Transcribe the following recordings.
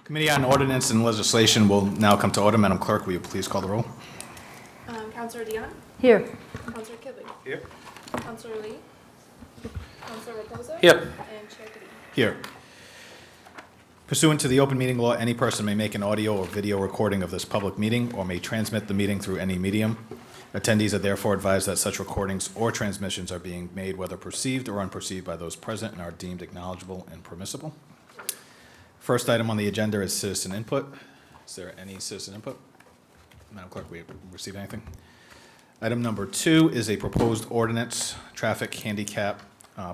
Committee on Ordinance and Legislation will now come to order. Madam Clerk, will you please call the roll? Councilor Dion? Here. Councilor Kilby? Here. Councilor Lee? Councilor Reposo? Here. And Chair Kadim? Here. Pursuant to the open meeting law, any person may make an audio or video recording of this public meeting or may transmit the meeting through any medium. Attendees are therefore advised that such recordings or transmissions are being made whether perceived or unperceived by those present and are deemed acknowledgeable and permissible. First item on the agenda is citizen input. Is there any citizen input? Madam Clerk, we receive anything? Item number 2 is a proposed ordinance, traffic handicap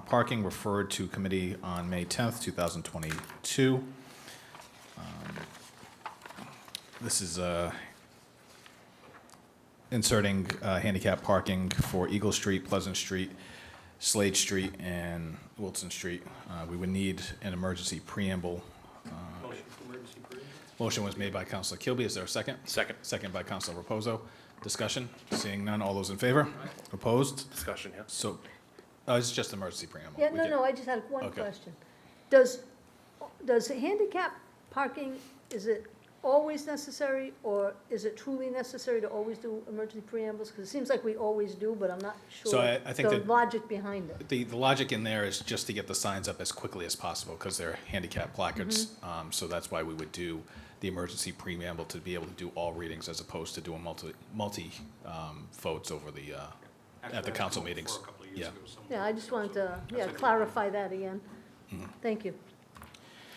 parking, referred to committee on May 10th, 2022. This is inserting handicap parking for Eagle Street, Pleasant Street, Slade Street, and Wilson Street. We would need an emergency preamble. Motion was made by Councilor Kilby. Is there a second? Second. Second by Councilor Reposo. Discussion? Seeing none. All those in favor? Opposed? Discussion, yeah. So, it's just emergency preamble. Yeah, We no, can- no, I just had one Okay. question. Does handicap parking, is it always necessary, or is it truly necessary to always do emergency preambles? Because it seems like we always do, but I'm not So sure I think the that- logic behind it. The logic in there is just to get the signs up as quickly as possible because they're handicap placards. Mm-hmm. So that's why we would do the emergency preamble to be able to do all readings as opposed to doing multi votes over the, at the council meetings. Yeah. Yeah, I just wanted to, clarify that again. Mm-hmm. Thank you.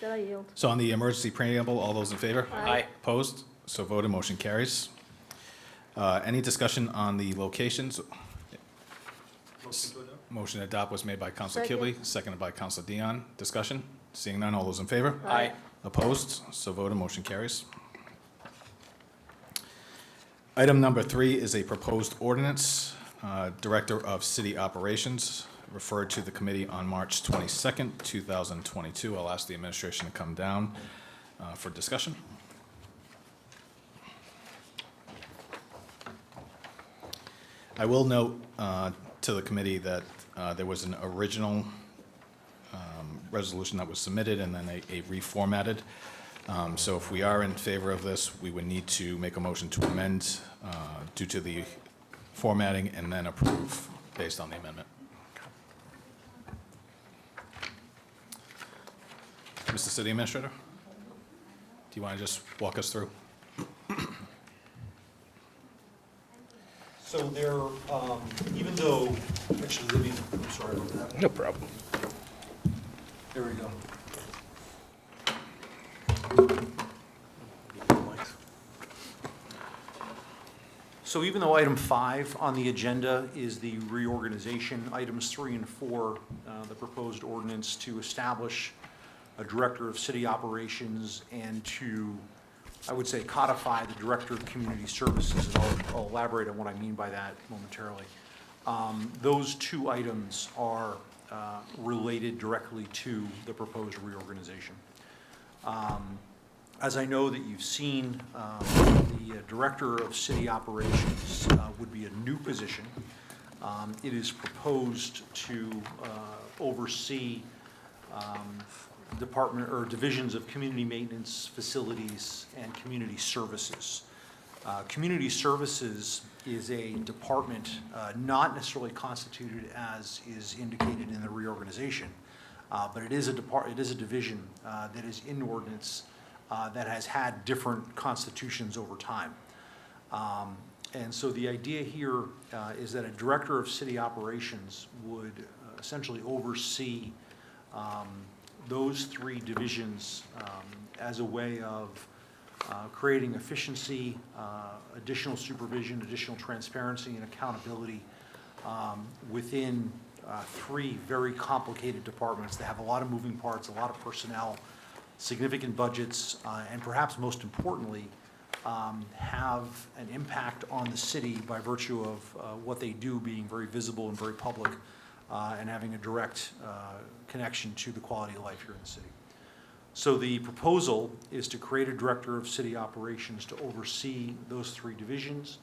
Did I yield? So on the emergency preamble, all those in favor? Aye. Opposed? So voted, motion carries. Any discussion on the locations? Motion to adopt was made by Councilor Second. Kilby, seconded by Councilor Dion. Discussion? Seeing none, all those in favor? Aye. Opposed? So voted, motion carries. Item number 3 is a proposed ordinance, Director of City Operations, referred to the committee on March 22nd, 2022. I'll ask the administration to come down for discussion. I will note to the committee that there was an original resolution that was submitted and then a reformatted. So if we are in favor of this, we would need to make a motion to amend due to the formatting and then approve based on the amendment. Mr. City Administrator, do you want to just walk us through? So there, even though, actually, let me, I'm sorry about that. No problem. There we go. So even though item 5 on the agenda is the reorganization, items 3 and 4, the proposed ordinance to establish a director of city operations and to, I would say, codify the director of community services, and I'll elaborate on what I mean by that momentarily. Those 2 items are related directly to the proposed reorganization. As I know that you've seen, the Director of City Operations would be a new position. It is proposed to oversee department or divisions of community maintenance, facilities, and community services. Community services is a department not necessarily constituted as is indicated in the reorganization, but it is a division that is in ordinance that has had different constitutions over time. And so the idea here is that a director of city operations would essentially oversee those 3 divisions as a way of creating efficiency, additional supervision, additional transparency, and accountability within 3 very complicated departments that have a lot of moving parts, a lot of personnel, significant budgets, and perhaps most importantly, have an impact on the city by virtue of what they do being very visible and very public and having a direct connection to the quality of life here in the city. So the proposal is to create a director of city operations to oversee those 3 divisions,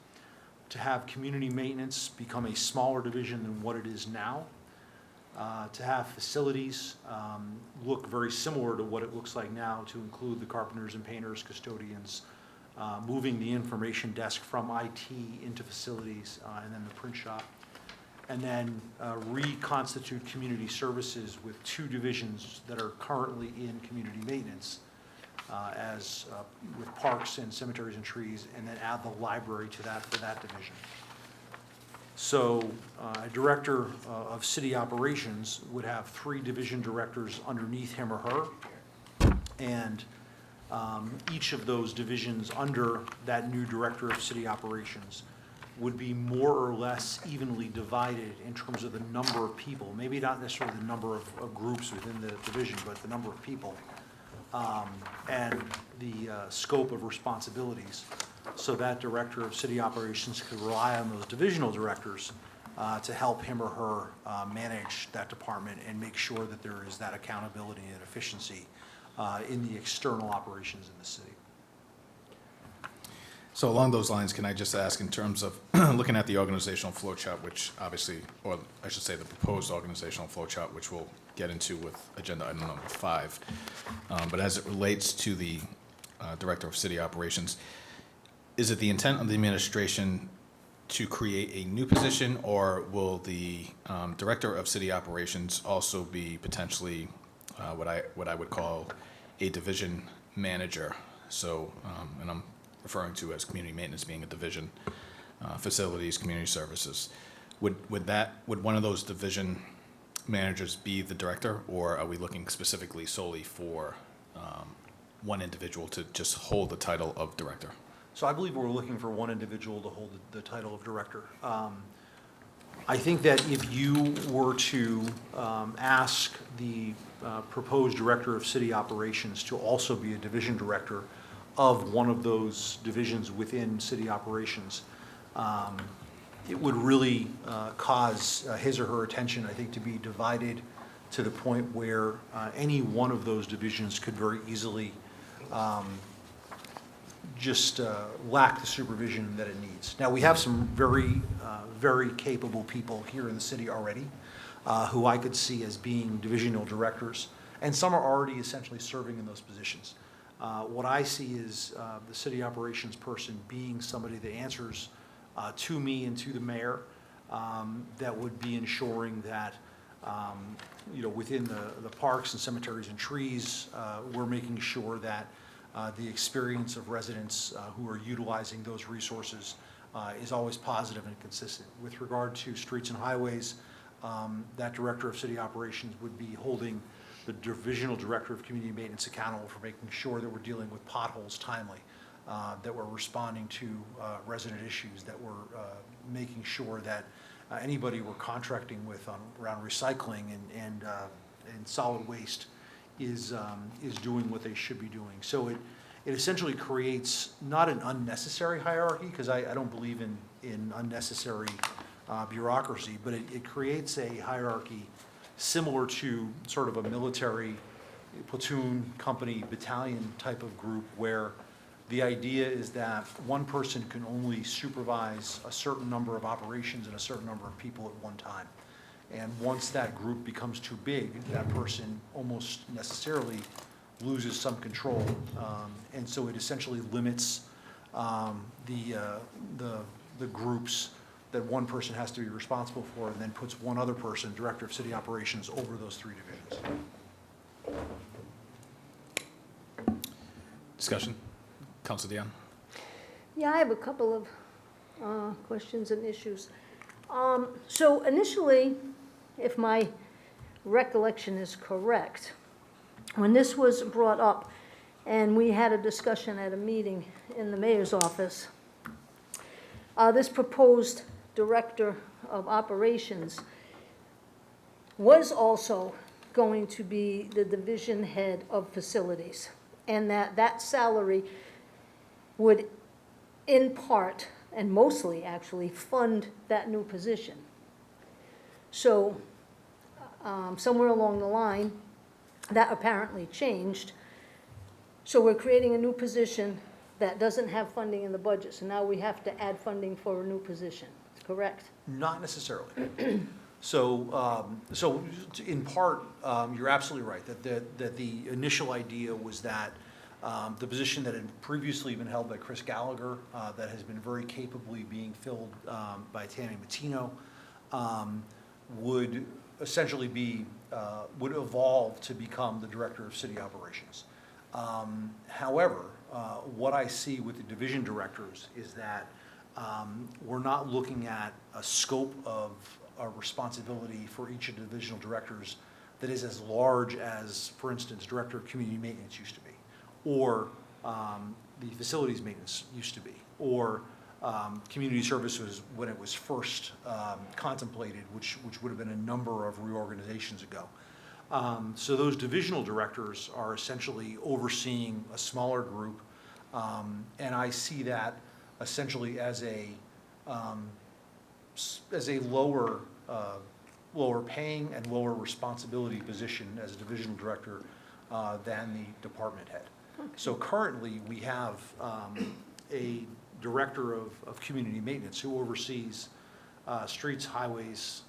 to have community maintenance become a smaller division than what it is now, to have facilities look very similar to what it looks like now, to include the carpenters and painters, custodians, moving the information desk from IT into facilities, and then the print shop. And then reconstitute community services with 2 divisions that are currently in community maintenance, with parks and cemeteries and trees, and then add the library to that for that division. So a director of city operations would have 3 division directors underneath him or her, and each of those divisions under that new director of city operations would be more or less evenly divided in terms of the number of people, maybe not necessarily the number of groups within the division, but the number of people, and the scope of responsibilities. So that director of city operations could rely on those divisional directors to help him or her manage that department and make sure that there is that accountability and efficiency in the external operations in the city. So along those lines, can I just ask, in terms of looking at the organizational flow chart, which obviously, or I should say the proposed organizational flow chart, which we'll get into with agenda item number 5, but as it relates to the director of city operations, is it the intent of the administration to create a new position, or will the director of city operations also be potentially what I would call a division manager? So, and I'm referring to as community maintenance being a division, facilities, community services. Would one of those division managers be the director, or are we looking specifically solely for one individual to just hold the title of director? So I believe we're looking for one individual to hold the title of director. I think that if you were to ask the proposed director of city operations to also be a division director of one of those divisions within city operations, it would really cause his or her attention, I think, to be divided to the point where any one of those divisions could very easily just lack the supervision that it needs. Now, we have some very capable people here in the city already who I could see as being divisional directors, and some are already essentially serving in those positions. What I see is the city operations person being somebody that answers to me and to the mayor, that would be ensuring that within the parks and cemeteries and trees, we're making sure that the experience of residents who are utilizing those resources is always positive and consistent. With regard to streets and highways, that director of city operations would be holding the divisional director of community maintenance accountable for making sure that we're dealing with potholes timely, that we're responding to resident issues, that we're making sure that anybody we're contracting with around recycling and solid waste is doing what they should be doing. So it essentially creates not an unnecessary hierarchy, because I don't believe in unnecessary bureaucracy, but it creates a hierarchy similar to sort of a military platoon, company, battalion type of group, where the idea is that one person can only supervise a certain number of operations and a certain number of people at one time. And once that group becomes too big, that person almost necessarily loses some control. And so it essentially limits the groups that one person has to be responsible for, and then puts one other person, director of city operations, over those 3 divisions. Discussion? Council Dion? Yeah, I have a couple of questions and issues. So initially, if my recollection is correct, when this was brought up and we had a discussion at a meeting in the mayor's office, this proposed director of operations was also going to be the division head of facilities, and that salary would in part, and mostly actually, fund that new position. So somewhere along the line, that apparently changed. So we're creating a new position that doesn't have funding in the budget, so now we have to add funding for a new position, correct? Not necessarily. So in part, you're absolutely right, that the initial idea was that the position that had previously been held by Chris Gallagher, that has been very capably being filled by Tammy Matino, would essentially be, would evolve to become the Director of City Operations. However, what I see with the division directors is that we're not looking at a scope of a responsibility for each of the divisional directors that is as large as, for instance, Director of Community Maintenance used to be, or the Facilities Maintenance used to be, or Community Services when it was first contemplated, which would have been a number of reorganizations ago. So those divisional directors are essentially overseeing a smaller group, and I see that essentially as a lower paying and lower responsibility position as a divisional director than the department head. So currently, we have a director of community maintenance who oversees streets, highways,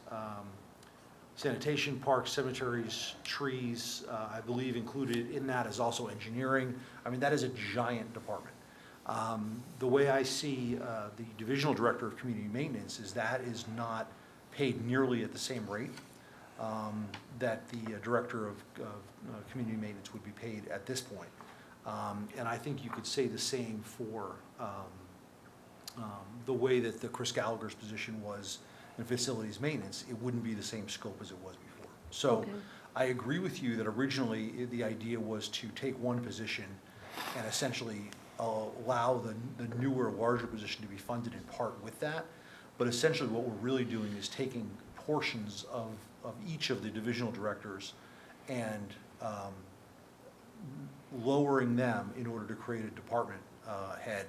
sanitation, parks, cemeteries, trees. I believe included in that is also engineering. I mean, that is a giant department. The way I see the divisional director of community maintenance is that is not paid nearly at the same rate that the director of community maintenance would be paid at this point. And I think you could say the same for the way that the Chris Gallagher's position was in facilities maintenance. It wouldn't be the same scope as it was before. So Okay. I agree with you that originally the idea was to take one position and essentially allow the newer, larger position to be funded in part with that. But essentially what we're really doing is taking portions of each of the divisional directors and lowering them in order to create a department head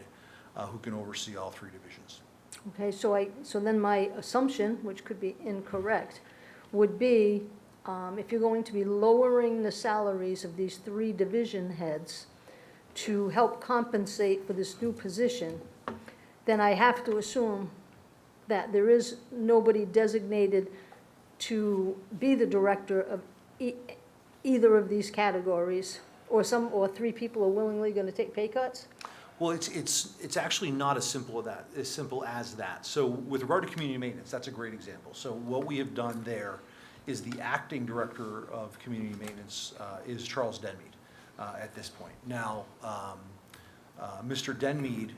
who can oversee all three divisions. Okay, so then my assumption, which could be incorrect, would be, if you're going to be lowering the salaries of these three division heads to help compensate for this new position, then I have to assume that there is nobody designated to be the director of either of these categories, or three people are willingly going to take pay cuts? Well, it's actually not as simple as that. So with regard to community maintenance, that's a great example. So what we have done there is the acting director of community maintenance is Charles Denmead at this point. Now, Mr. Denmead,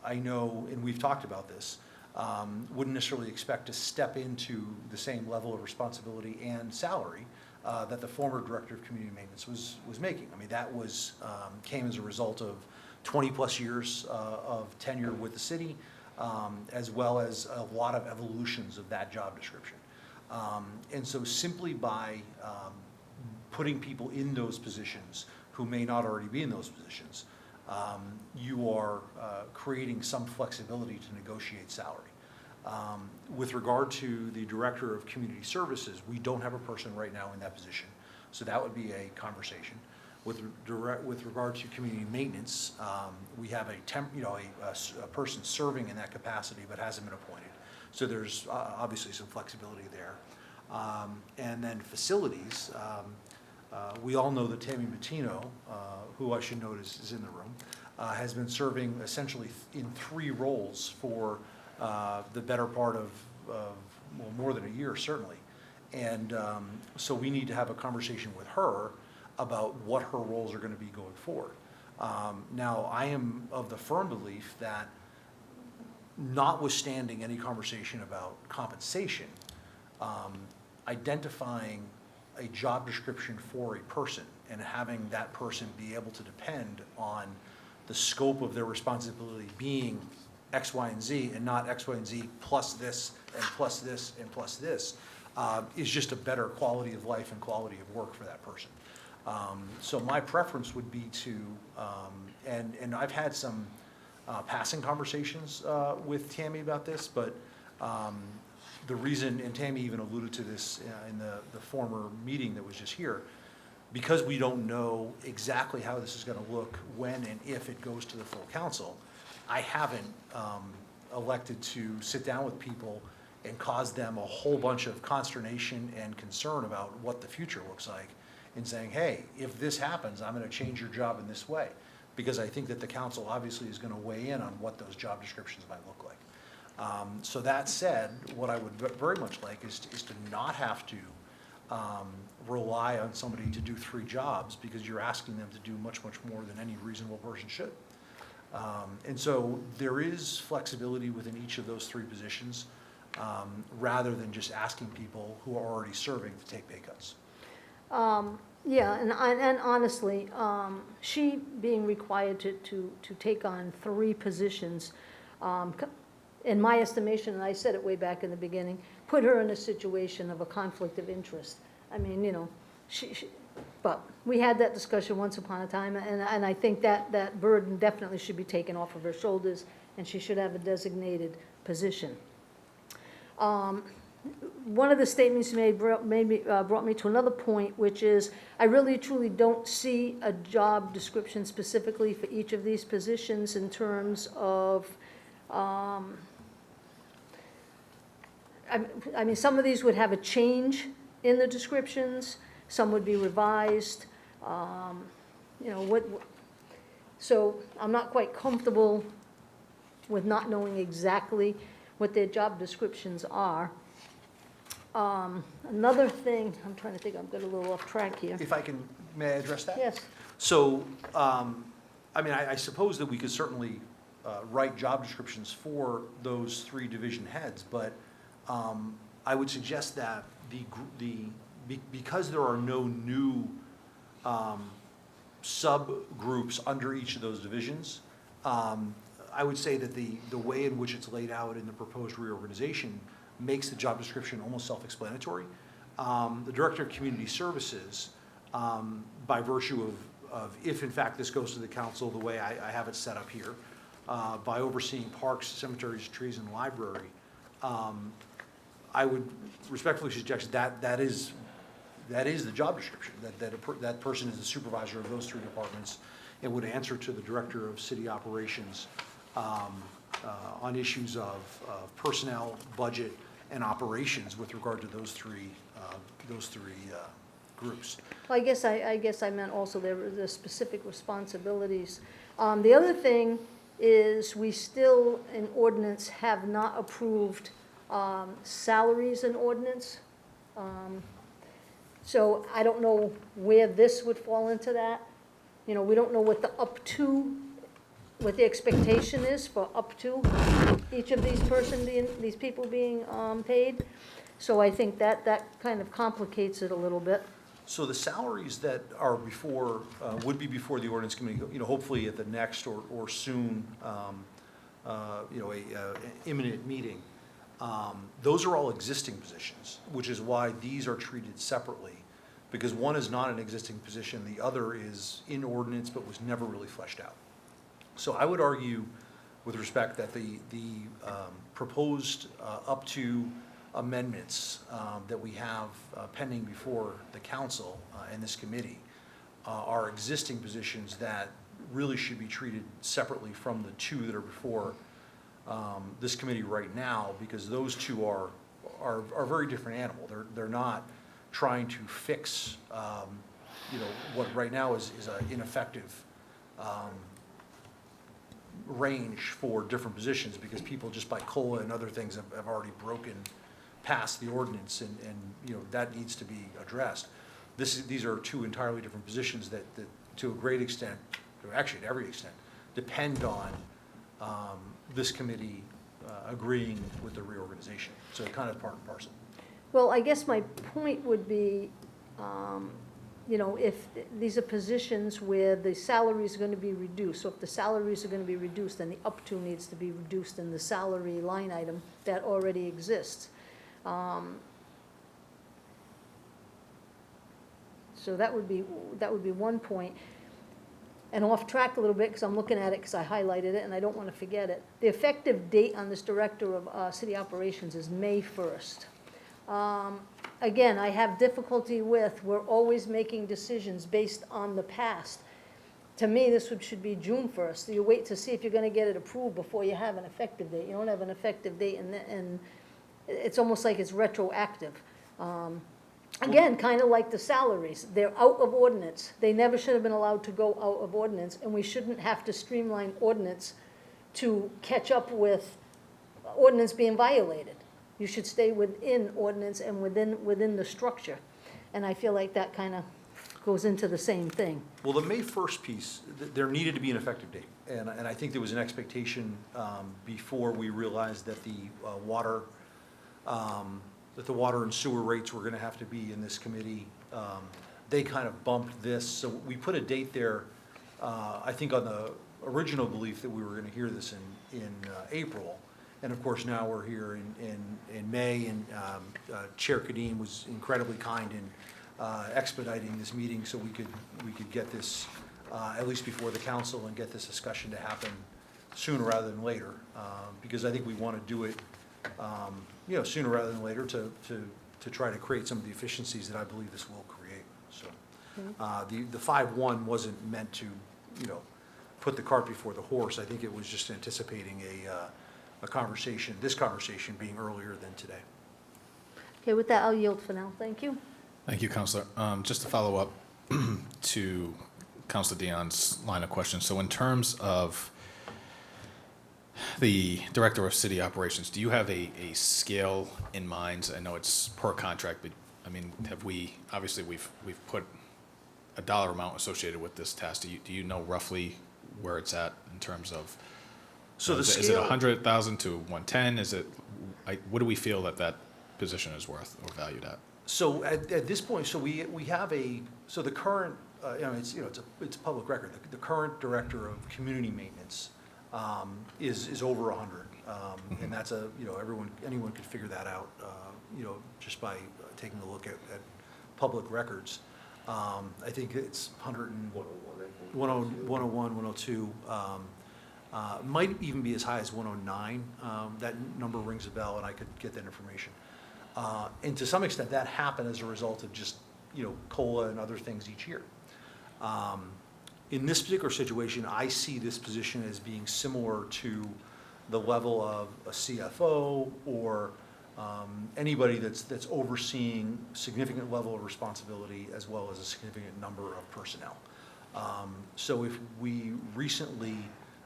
I know, and we've talked about this, wouldn't necessarily expect to step into the same level of responsibility and salary that the former director of community maintenance was making. I mean, that was came as a result of 20-plus years of tenure with the city, as well as a lot of evolutions of that job description. And so simply by putting people in those positions who may not already be in those positions, you are creating some flexibility to negotiate salary. With regard to the director of community services, we don't have a person right now in that position, so that would be a conversation. With regard to community maintenance, we have a person serving in that capacity but hasn't been appointed. So there's obviously some flexibility there. And then facilities, we all know that Tammy Matino, who I should note is in the room, has been serving essentially in three roles for the better part of well, more than a year, certainly. And so we need to have a conversation with her about what her roles are going to be going forward. Now, I am of the firm belief that notwithstanding any conversation about compensation, identifying a job description for a person and having that person be able to depend on the scope of their responsibility being X, Y, and Z, and not X, Y, and Z plus this, and plus this, and plus this, is just a better quality of life and quality of work for that person. So my preference would be to, and I've had some passing conversations with Tammy about this, but the reason, and Tammy even alluded to this in the former meeting that was just here, because we don't know exactly how this is going to look when and if it goes to the full council, I haven't elected to sit down with people and cause them a whole bunch of consternation and concern about what the future looks like, and saying, hey, if this happens, I'm going to change your job in this way. Because I think that the council obviously is going to weigh in on what those job descriptions might look like. So that said, what I would very much like is to not have to rely on somebody to do 3 jobs, because you're asking them to do much, much more than any reasonable person should. And so there is flexibility within each of those 3 positions, rather than just asking people who are already serving to take pay cuts. Yeah, and honestly, she being required to take on 3 positions, in my estimation, and I said it way back in the beginning, put her in a situation of a conflict of interest. I mean, you know, but we had that discussion once upon a time, and I think that burden definitely should be taken off of her shoulders, and she should have a designated position. One of the statements you made brought me to another point, which is I really truly don't see a job description specifically for each of these positions in terms of, I mean, some of these would have a change in the descriptions, some would be revised, you know, so I'm not quite comfortable with not knowing exactly what their job descriptions are. Another thing, I'm trying to think, I'm getting a little off track here. If I can, may I address that? Yes, So, I mean, I suppose that we could certainly write job descriptions for those 3 division heads, but I would suggest that because there are no new subgroups under each of those divisions, I would say that the way in which it's laid out in the proposed reorganization makes the job description almost self-explanatory. The Director of Community Services, by virtue of if in fact this goes to the council the way I have it set up here, by overseeing parks, cemeteries, trees, and library, I would respectfully suggest that is the job description, that person is the supervisor of those 3 departments and would answer to the Director of City Operations on issues of personnel, budget, and operations with regard to those three groups. well, I guess I meant also there were the specific responsibilities. The other thing is we still, in ordinance, have not approved salaries in ordinance. So I don't know where this would fall into that. You know, we don't know what the up to, what the expectation is for up to each of these people being paid. So I think that kind of complicates it a little bit. So the salaries that are before, would be before the ordinance committee, you know, hopefully at the next or soon, you know, a imminent meeting, those are all existing positions, which is why these are treated separately, because one is not an existing position, the other is in ordinance but was never really fleshed out. So I would argue, with respect, that the proposed up to amendments that we have pending before the council and this committee are existing positions that really should be treated separately from the 2 that are before this committee right now, because those 2 are a very different animal. They're not trying to fix, you know, what right now is an ineffective range for different positions, because people just by COLA and other things have already broken past the ordinance, and you know, that needs to be addressed. These are 2 entirely different positions that to a great extent, or actually to every extent, depend on this committee agreeing with the reorganization. So kind of part and parcel. Well, I guess my point would be, you know, if these are positions where the salaries are going to be reduced, so if the salaries are going to be reduced, then the up to needs to be reduced in the salary line item that already exists. So that would be one point. And off track a little bit, because I'm looking at it because I highlighted it and I don't want to forget it. The effective date on this Director of City Operations is May 1st. Again, I have difficulty with, we're always making decisions based on the past. To me, this should be June 1st. You wait to see if you're going to get it approved before you have an effective date. You don't have an effective date It's almost like it's retroactive. Again, kind of like the salaries, they're out of ordinance. They never should have been allowed to go out of ordinance, and we shouldn't have to streamline ordinance to catch up with ordinance being violated. You should stay within ordinance and within the structure. And I feel like that kind of goes into the same thing. Well, the May 1st piece, there needed to be an effective date. And I think there was an expectation before we realized that the water and sewer rates were going to have to be in this committee. They kind of bumped this, so we put a date there, I think on the original belief that we were going to hear this in April. And of course, now we're here in May, and Chair Kadim was incredibly kind in expediting this meeting so we could get this at least before the council and get this discussion to happen sooner rather than later. Because I think we want to do it, sooner rather than later to try to create some of the efficiencies that I believe this will create. So the 5-1 wasn't meant to, put the cart before the horse. I think it was just anticipating a conversation, this conversation being earlier than today. Okay, with that, I'll yield for now. Thank you. Thank you, Counselor. Just to follow up to Counselor Dion's line of questions. So in terms of the Director of City Operations, do you have a scale in mind? I know it's per contract, but I mean, obviously we've put a dollar amount associated with this task. Do you know roughly where it's at in terms of, So the is it scale, 100,000 to 110? Is it, what do we feel that position is worth or valued at? so at this point, so we have so the current, it's a public record. The current Director of Community Maintenance is over 100. And that's anyone could figure that out, just by taking a look at public records. I think it's 101, 102. Might even be as high as 109. That number rings a bell, and I could get that information. And to some extent, that happened as a result of just, COLA and other things each year. In this particular situation, I see this position as being similar to the level of a CFO or anybody that's overseeing significant level of responsibility as well as a significant number of personnel. So if we recently,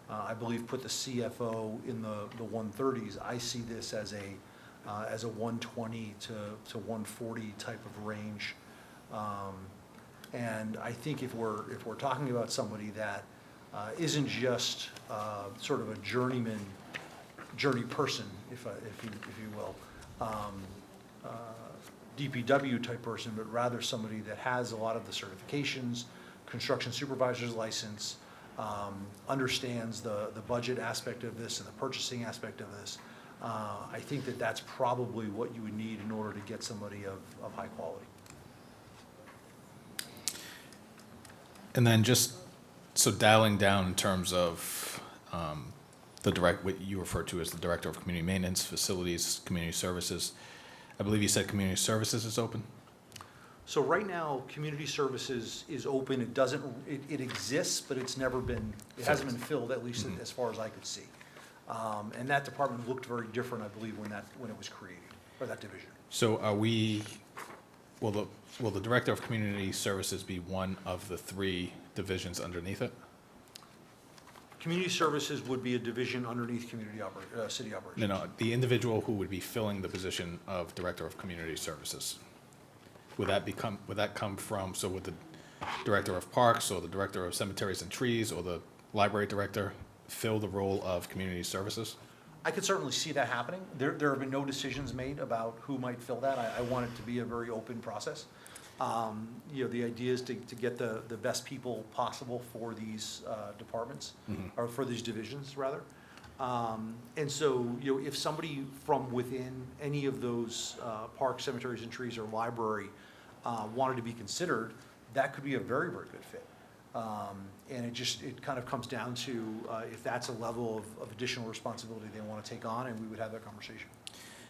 I believe, put the CFO in the 130s, I see this as a 120 to 140 type of range. And I think if we're talking about somebody that isn't just sort of a journey person, if you will, DPW type person, but rather somebody that has a lot of the certifications, construction supervisor's license, understands the budget aspect of this and the purchasing aspect of this. I think that's probably what you would need in order to get somebody of high quality. And then just, so dialing down in terms of what you refer to as the Director of Community Maintenance, Facilities, Community Services. I believe you said Community Services is open? So right now, community services is open. It exists, but it hasn't been filled, at least as far as I could see. And that department looked very different, I believe, when it was created, or that division. So will the Director of Community Services be one of the 3 divisions underneath it? Community services would be a division underneath city operations. No, the individual who would be filling the position of Director of Community Services. Would that come from, so would the Director of Parks or the Director of Cemeteries and Trees or the Library Director fill the role of Community Services? I could certainly see that happening. There have been no decisions made about who might fill that. I want it to be a very open process. The idea is to get the best people possible for these departments, or for these divisions, rather. And so, if somebody from within any of those parks, cemeteries, and trees, or library wanted to be considered, that could be a very, very good fit. And it kind of comes down to if that's a level of additional responsibility they want to take on, and we would have that conversation.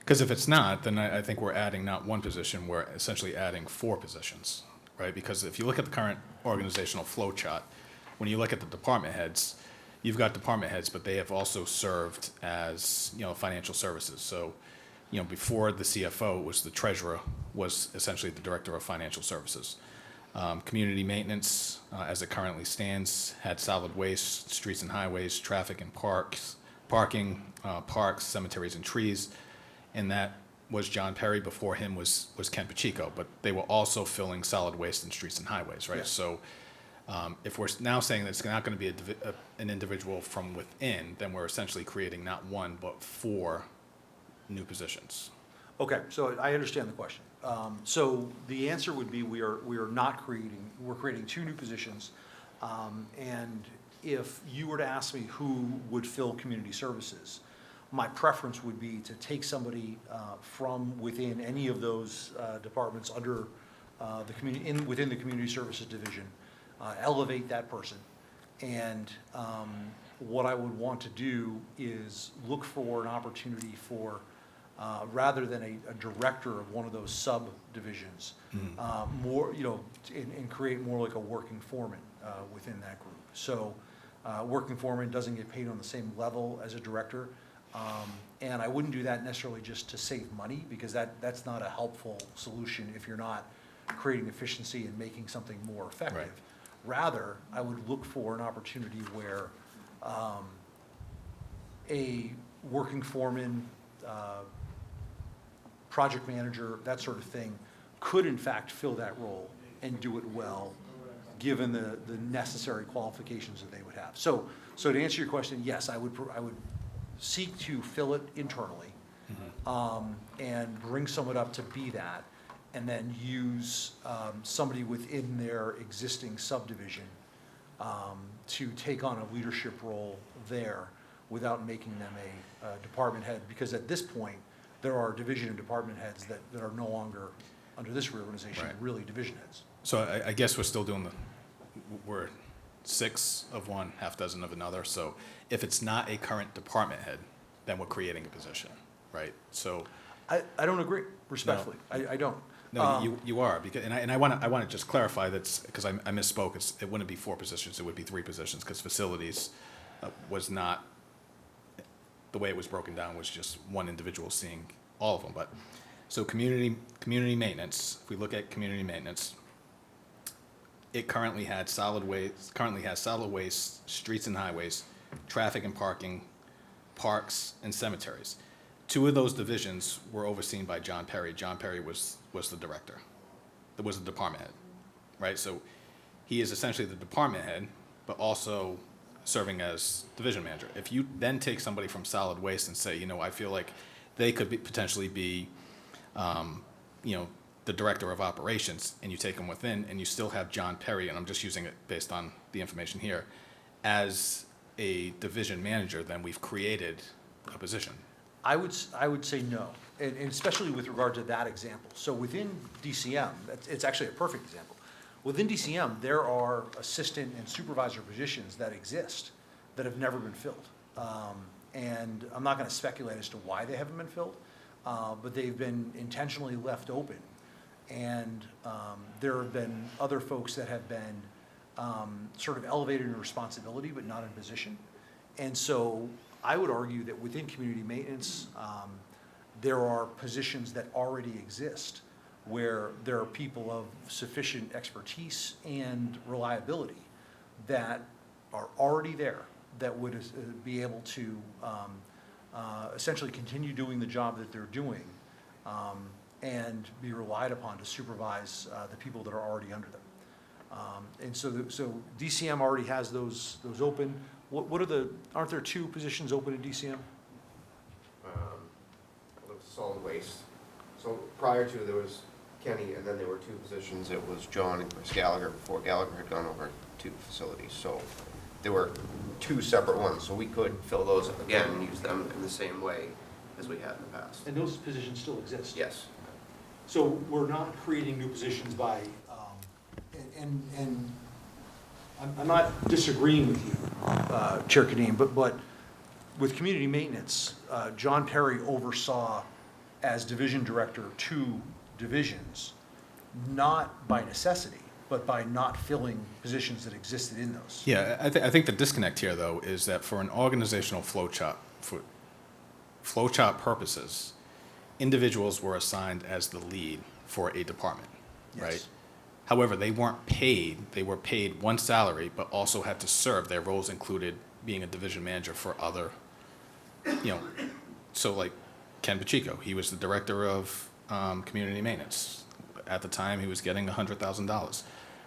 Because if it's not, then I think we're adding not one position, we're essentially adding 4 positions, right? Because if you look at the current organizational flow chart, when you look at the department heads, you've got department heads, but they have also served as, financial services. So before the CFO, it was the treasurer, was essentially the director of financial services. Community maintenance, as it currently stands, had solid waste, streets and highways, traffic and parking, parks, cemeteries and trees, and that was John Perry. Before him was Ken Pacheco, but they were also filling solid waste and streets and highways, right? Yes. So if we're now saying that it's not going to be an individual from within, then we're essentially creating not one, but 4 new positions. Okay, so I understand the question. So the answer would be we're creating 2 new positions. And if you were to ask me who would fill community services, my preference would be to take somebody from within any of those departments under within the community services division, elevate that person. And what I would want to do is look for an opportunity for, rather than a director of one of those subdivisions, more, and create more like a working foreman within that group. So working foreman doesn't get paid on the same level as a director. And I wouldn't do that necessarily just to save money, because that's not a helpful solution if you're not creating efficiency and making something more effective. Right. Rather, I would look for an opportunity where a working foreman, project manager, that sort of thing, could in fact fill that role and do it well, given the necessary qualifications that they would have. So to answer your question, yes, I would seek to fill it internally, and bring someone up to be that, and then use somebody within their existing subdivision to take on a leadership role there without making them a department head, because at this point, there are division and department heads that are no longer, under this reorganization, Right. really division heads. So I guess we're still doing we're 6 of one, half dozen of another. So if it's not a current department head, then we're creating a position, right? So. I don't agree, respectfully. I don't. No, you are, because, and I want to just clarify that's, because I misspoke, it wouldn't be 4 positions, it would be 3 positions, because facilities was not, the way it was broken down was just one individual seeing all of them. But, so community maintenance, if we look at community maintenance, it currently has solid waste, streets and highways, traffic and parking, parks and cemeteries. 2 of those divisions were overseen by John Perry. John Perry was the director, was the department head, right? So he is essentially the department head, but also serving as division manager. If you then take somebody from solid waste and say, I feel like they could potentially be, the director of operations, and you take them within, and you still have John Perry, and I'm just using it based on the information here, as a division manager, then we've created a position. I would say no, and especially with regard to that example. So within DCM, it's actually a perfect example. Within DCM, there are assistant and supervisor positions that exist that have never been filled. And I'm not going to speculate as to why they haven't been filled, but they've been intentionally left open. And there have been other folks that have been sort of elevated in responsibility, but not in position. And so I would argue that within community maintenance, there are positions that already exist where there are people of sufficient expertise and reliability that are already there that would be able to essentially continue doing the job that they're doing and be relied upon to supervise the people that are already under them. And so DCM already has those open. Aren't there 2 positions open in DCM? Solid waste. So prior to, there was Kenny, and then there were 2 positions. It was John and Chris Gallagher before Gallagher had gone over to facilities. So there were 2 separate ones. So we could fill those again and use them in the same way as we had in the past. And those positions still exist? Yes. So we're not creating new positions by, and I'm not disagreeing with you, Chair Kadim, but with community maintenance, John Perry oversaw as division director 2 divisions, not by necessity, but by not filling positions that existed in those. Yeah, I think the disconnect here, though, is that for an organizational flow chart purposes, individuals were assigned as the lead for a department, right? Yes. However, they weren't paid, they were paid one salary, but also had to serve. Their roles included being a division manager for other, so like Ken Pacheco, he was the director of community maintenance. At the time, he was getting $100,000.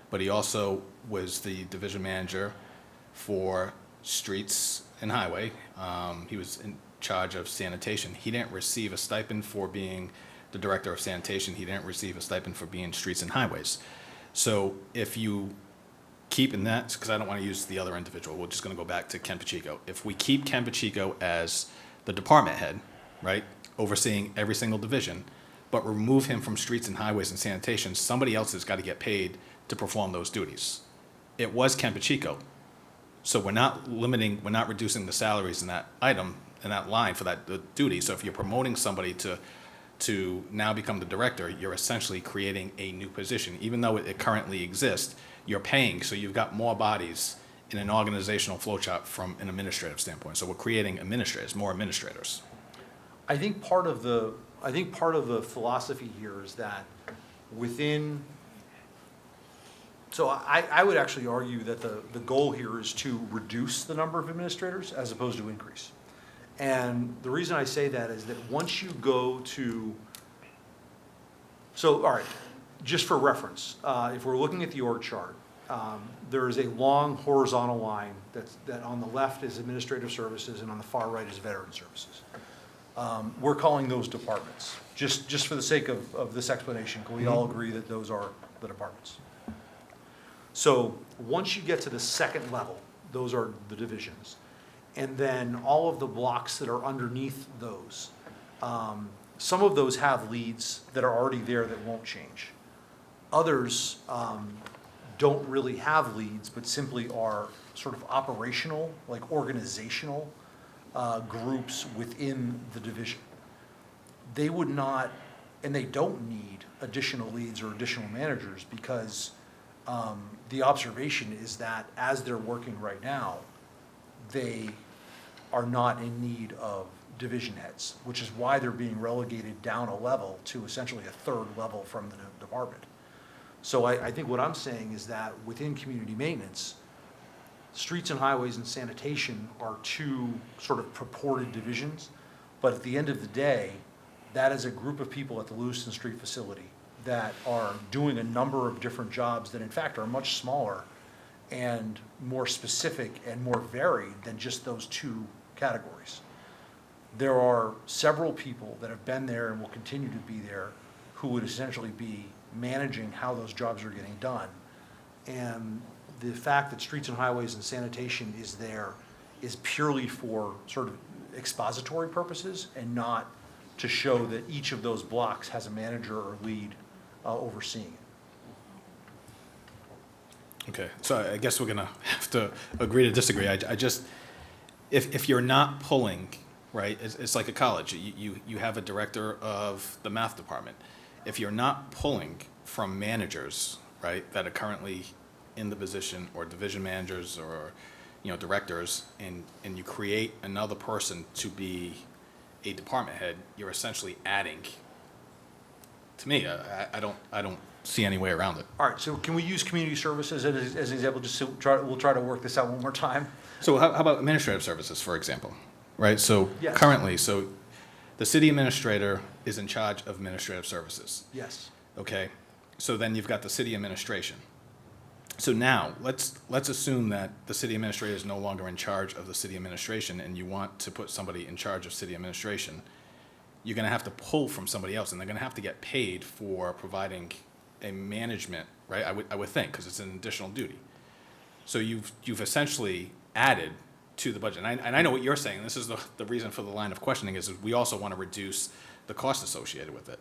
But he also was the division manager for streets and highway. He was in charge of sanitation. He didn't receive a stipend for being the director of sanitation. He didn't receive a stipend for being streets and highways. So if you keep in that, because I don't want to use the other individual, we're just going to go back to Ken Pacheco. If we keep Ken Pacheco as the department head, right, overseeing every single division, but remove him from streets and highways and sanitation, somebody else has got to get paid to perform those duties. It was Ken Pacheco. So we're not reducing the salaries in that item, in that line for that duty. So if you're promoting somebody to now become the director, you're essentially creating a new position. Even though it currently exists, you're paying, so you've got more bodies in an organizational flowchart from an administrative standpoint. So we're creating administrators, more administrators. I think part of the philosophy here is that within, so I would actually argue that the goal here is to reduce the number of administrators as opposed to increase. And the reason I say that is that once you go to, so, all right, just for reference, if we're looking at the org chart, there is a long horizontal line that on the left is administrative services and on the far right is veteran services. We're calling those departments. Just for the sake of this explanation, can we all agree that those are the departments? So once you get to the second level, those are the divisions. And then all of the blocks that are underneath those, some of those have leads that are already there that won't change. Others don't really have leads, but simply are sort of operational, like organizational groups within the division. They would not, and they don't need additional leads or additional managers because the observation is that as they're working right now, they are not in need of division heads, which is why they're being relegated down a level to essentially a third level from the department. So I think what I'm saying is that within community maintenance, streets and highways and sanitation are two sort of purported divisions, but at the end of the day, that is a group of people at the Lewiston Street facility that are doing a number of different jobs that in fact are much smaller and more specific and more varied than just those two categories. There are several people that have been there and will continue to be there who would essentially be managing how those jobs are getting done. And the fact that streets and highways and sanitation is there is purely for sort of expository purposes and not to show that each of those blocks has a manager or lead overseeing it. Okay, so I guess we're gonna have to agree to disagree. I just, if you're not pulling, right, it's like a college. You have a director of the math department. If you're not pulling from managers, right, that are currently in the position, or division managers, or, directors, and you create another person to be a department head, you're essentially adding. To me, I don't see any way around it. All right, so can we use community services as an example, just so we'll try to work this out one more time? So how about administrative services, for example, right? So Yes. currently, the city administrator is in charge of administrative services, Yes. okay? So then you've got the city administration. So now, let's assume that the city administrator is no longer in charge of the city administration and you want to put somebody in charge of city administration. You're gonna have to pull from somebody else, and they're gonna have to get paid for providing a management, right? I would think, because it's an additional duty. So you've essentially added to the budget. And I know what you're saying. This is the reason for the line of questioning is we also want to reduce the cost associated with it.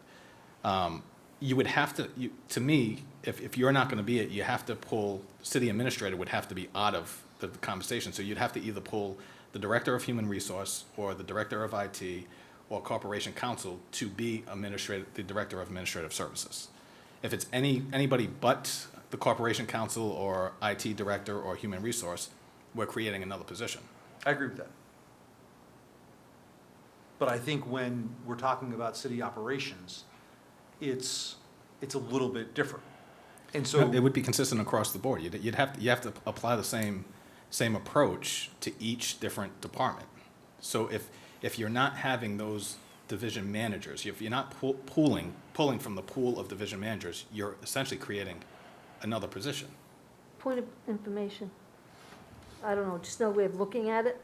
You would have to, to me, if you're not going to be it, you have to pull, city administrator would have to be out of the conversation. So you'd have to either pull the director of human resource or the director of IT or corporation counsel to be the director of administrative services. If it's anybody but the corporation counsel or IT director or human resource, we're creating another position. I agree with that. But I think when we're talking about city operations, it's a little bit different. And so. It would be consistent across the board. You have to apply the same approach to each different department. So if you're not having those division managers, if you're not pulling from the pool of division managers, you're essentially creating another position. Point of information. I don't know, just no way of looking at it.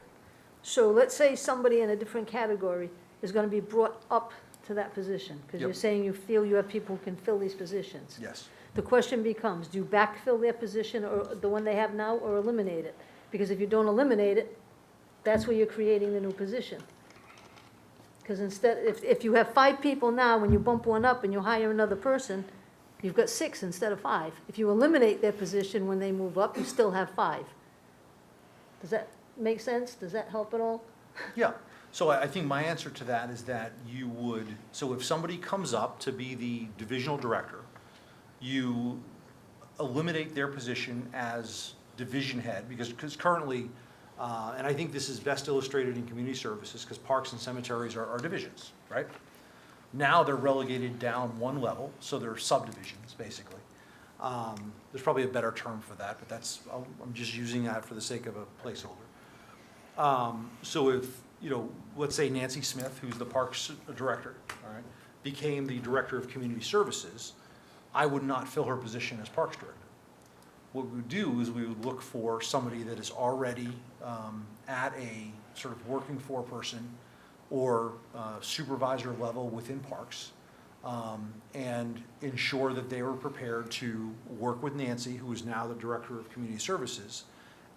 So let's say somebody in a different category is going to be brought up to that position, because you're Yep. saying you feel you have people who can fill these positions. Yes. The question becomes, do you backfill their position, or the one they have now, or eliminate it? Because if you don't eliminate it, that's where you're creating the new position. Because instead, if you have 5 people now, when you bump one up and you hire another person, you've got 6 instead of 5. If you eliminate their position when they move up, you still have 5. Does that make sense? Does that help at all? Yeah, so I think my answer to that is that you would, so if somebody comes up to be the divisional director, you eliminate their position as division head, because currently, and I think this is best illustrated in community services, because parks and cemeteries are divisions, right? Now they're relegated down one level, so they're subdivisions, basically. There's probably a better term for that, but I'm just using that for the sake of a placeholder. So if, let's say Nancy Smith, who's the parks director, all right, became the director of community services, I would not fill her position as parks director. What we would do is we would look for somebody that is already at a sort of working for person or supervisor level within parks, and ensure that they were prepared to work with Nancy, who is now the director of community services,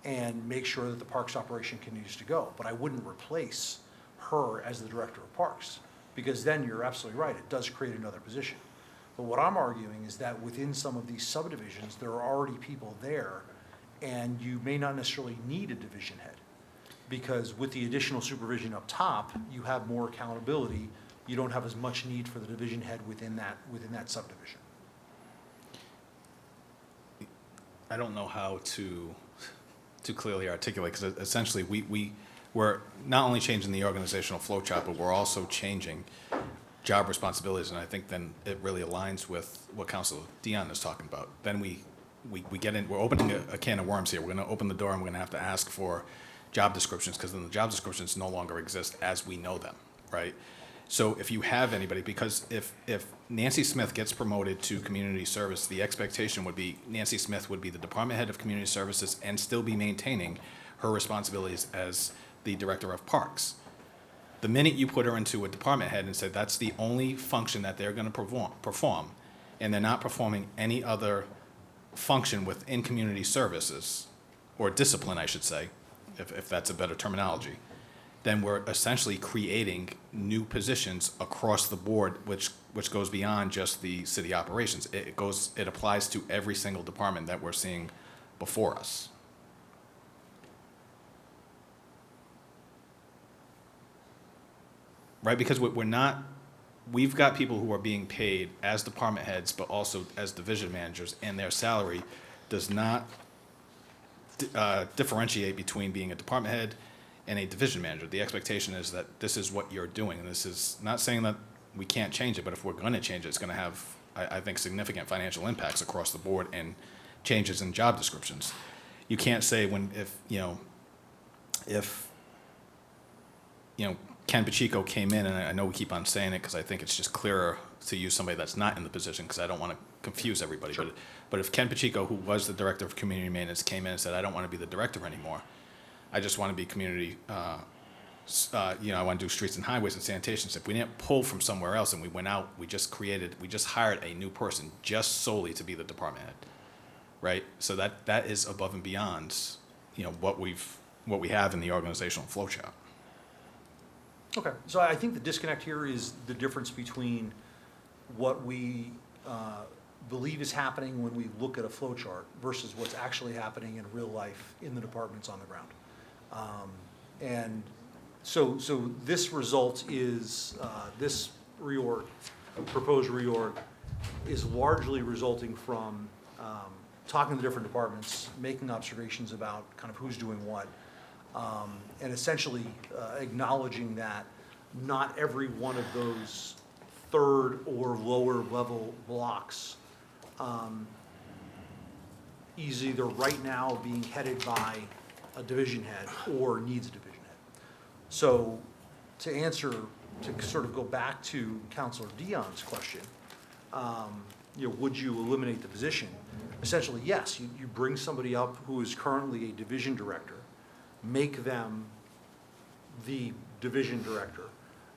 and make sure that the parks operation continues to go. But I wouldn't replace her as the director of parks, because then you're absolutely right, it does create another position. But what I'm arguing is that within some of these subdivisions, there are already people there, and you may not necessarily need a division head. Because with the additional supervision up top, you have more accountability. You don't have as much need for the division head within that subdivision. I don't know how to clearly articulate, because essentially we're not only changing the organizational flow chart, but we're also changing job responsibilities, and I think then it really aligns with what Councilor Dion is talking about. Then we get in, we're opening a can of worms here. We're gonna open the door and we're gonna have to ask for job descriptions, because then the job descriptions no longer exist as we know them, right? So if you have anybody, because if Nancy Smith gets promoted to community service, the expectation would be Nancy Smith would be the department head of community services and still be maintaining her responsibilities as the director of parks. The minute you put her into a department head and said that's the only function that they're going to perform, and they're not performing any other function within community services, or discipline, I should say, if that's a better terminology, then we're essentially creating new positions across the board, which goes beyond just the city operations. It applies to every single department that we're seeing before us. Right, because we've got people who are being paid as department heads, but also as division managers, and their salary does not differentiate between being a department head and a division manager. The expectation is that this is what you're doing, and this is not saying that we can't change it, but if we're going to change it, it's going to have, I think, significant financial impacts across the board and changes in job descriptions. You can't say if Ken Pacheco came in, and I know we keep on saying it because I think it's just clearer to use somebody that's not in the position, because I don't want to confuse everybody. Sure. But if Ken Pacheco, who was the director of community maintenance, came in and said, I don't want to be the director anymore, I just want to be community, I want to do streets and highways and sanitation. If we didn't pull from somewhere else and we went out, we just hired a new person just solely to be the department head, right? So that is above and beyond, what we have in the organizational flow chart. Okay, so I think the disconnect here is the difference between what we believe is happening when we look at a flow chart versus what's actually happening in real life in the departments on the ground. And so this result is, this proposed reorg is largely resulting from talking to the different departments, making observations about kind of who's doing what, and essentially acknowledging that not every one of those third or lower level blocks is either right now being headed by a division head or needs a division head. So to sort of go back to Counselor Dion's question, would you eliminate the position? Essentially, yes, you bring somebody up who is currently a division director, make them the division director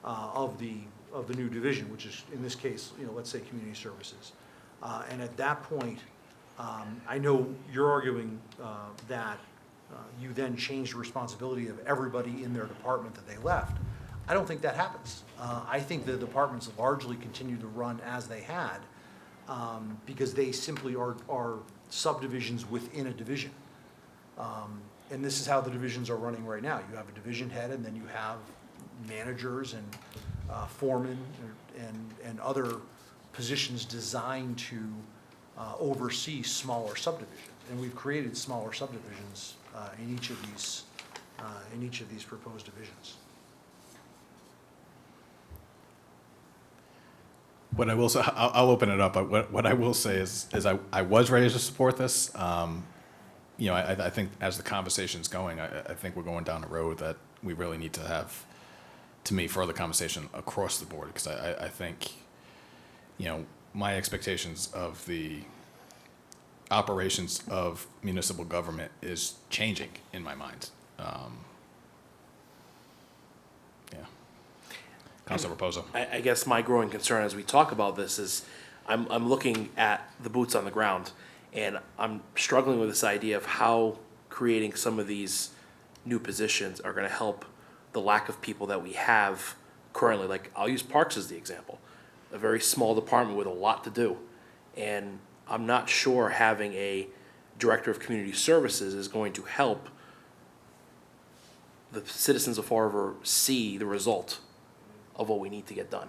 of the new division, which is, in this case, let's say community services. And at that point, I know you're arguing that you then change the responsibility of everybody in their department that they left. I don't think that happens. I think the departments largely continue to run as they had because they simply are subdivisions within a division. And this is how the divisions are running right now. You have a division head, and then you have managers and foremen and other positions designed to oversee smaller subdivisions. And we've created smaller subdivisions in each of these proposed divisions. What I will say, I'll open it up, but what I will say is I was ready to support this. I think as the conversation's going, I think we're going down a road that we really need to have, to me, further conversation across the board, because I think, my expectations of the operations of municipal government is changing in my mind. Councilor Raposo. I guess my growing concern as we talk about this is I'm looking at the boots on the ground, and I'm struggling with this idea of how creating some of these new positions are going to help the lack of people that we have currently. Like, I'll use Parks as the example, a very small department with a lot to do. And I'm not sure having a director of community services is going to help the citizens of Fall River see the result of what we need to get done.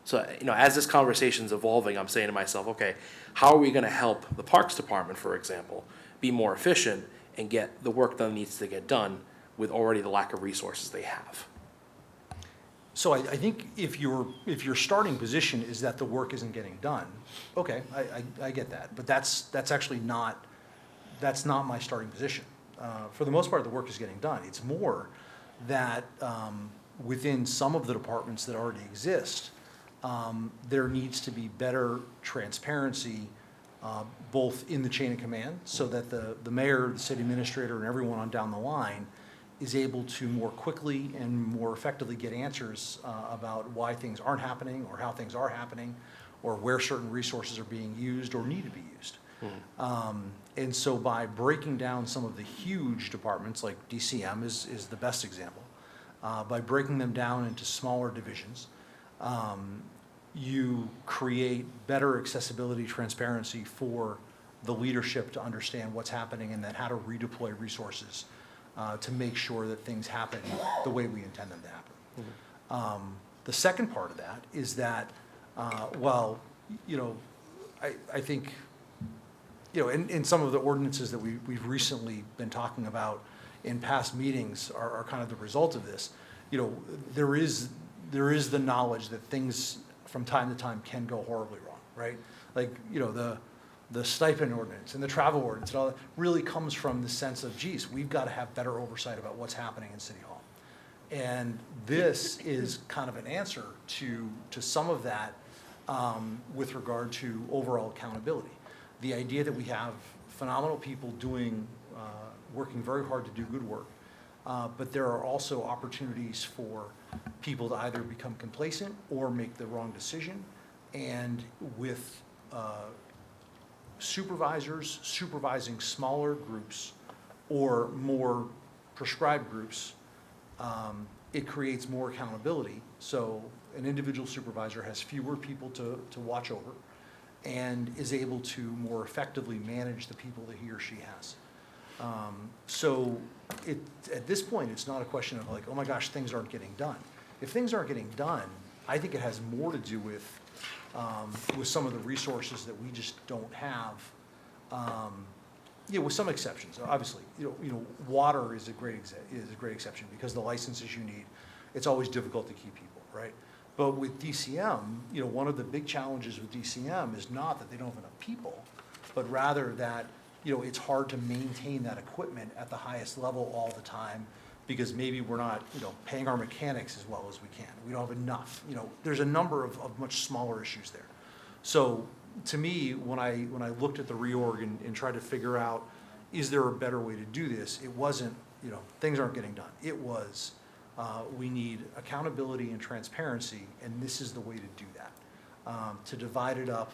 So, as this conversation's evolving, I'm saying to myself, okay, how are we gonna help the Parks Department, for example, be more efficient and get the work that needs to get done with already the lack of resources they have? So I think if your starting position is that the work isn't getting done, okay, I get that. But that's actually not my starting position. For the most part, the work is getting done. It's more that within some of the departments that already exist, there needs to be better transparency both in the chain of command, so that the mayor, the city administrator, and everyone on down the line is able to more quickly and more effectively get answers about why things aren't happening, or how things are happening, or where certain resources are being used or need to be used. And so by breaking down some of the huge departments, like DCM is the best example, by breaking them down into smaller divisions, you create better accessibility, transparency for the leadership to understand what's happening, and then how to redeploy resources to make sure that things happen the way we intend them to happen. The second part of that is that, I think, in some of the ordinances that we've recently been talking about in past meetings are kind of the result of this. There is the knowledge that things from time to time can go horribly wrong, right? Like, the stipend ordinance and the travel ordinance and all that really comes from the sense of, geez, we've got to have better oversight about what's happening in City Hall. And this is kind of an answer to some of that with regard to overall accountability. The idea that we have phenomenal people working very hard to do good work, but there are also opportunities for people to either become complacent or make the wrong decision. And with supervisors supervising smaller groups or more prescribed groups, it creates more accountability. So an individual supervisor has fewer people to watch over and is able to more effectively manage the people that he or she has. So at this point, it's not a question of like, oh my gosh, things aren't getting done. If things aren't getting done, I think it has more to do with some of the resources that we just don't have. With some exceptions, obviously. Water is a great exception because the licenses you need, it's always difficult to keep people. right? But with DCM, you know, one of the big challenges with DCM is not that they don't have enough people, but rather that, you know, it's hard to maintain that equipment at the highest level all the time because maybe we're not, you know, paying our mechanics as well as we can. We don't have enough, you know, there's a number of much smaller issues there. So to me, when I looked at the reorg and tried to figure out, is there a better way to do this? It wasn't, you know, things aren't getting done. It was, we need accountability and transparency, and this is the way to do that. To divide it up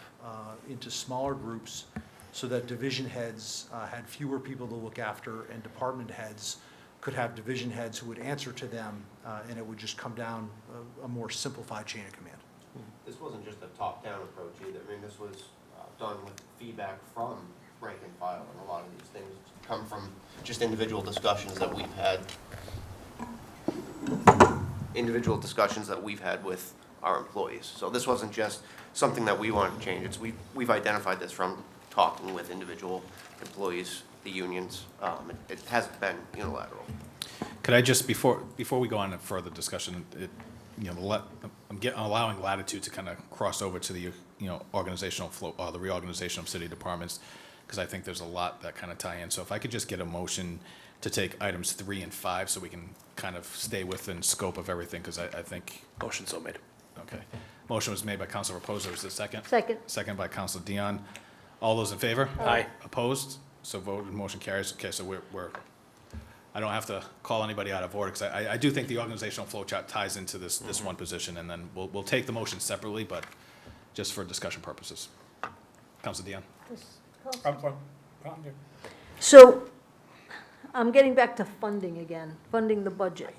into smaller groups so that division heads had fewer people to look after and department heads could have division heads who would answer to them, and it would just come down a more simplified chain of command. This wasn't just a top-down approach either. I mean, this was done with feedback from rank and file, and a lot of these things come from just individual discussions that we've had. Individual discussions that we've had with our employees. So this wasn't just something that we wanted to change. It's we've identified this from talking with individual employees, the unions. It hasn't been unilateral. Could I just, before we go on to further discussion, you know, I'm allowing latitude to kind of cross over to the, you know, organizational flow, the reorganization of city departments, because I think there's a lot that kind of tie in. So if I could just get a motion to take items 3 and 5 so we can kind of stay within scope of everything, because I think. Motion so made. Okay. Motion was made by Council Reposo. Is there a second? Second. Second by Council Dion. All those in favor? Aye. Opposed? So voted, motion carries. Okay, so we're I don't have to call anybody out of order, because I do think the organizational flow chart ties into this one position, and then we'll take the motion separately, but just for discussion purposes. Council Dion. So, I'm getting back to funding again, funding the budget.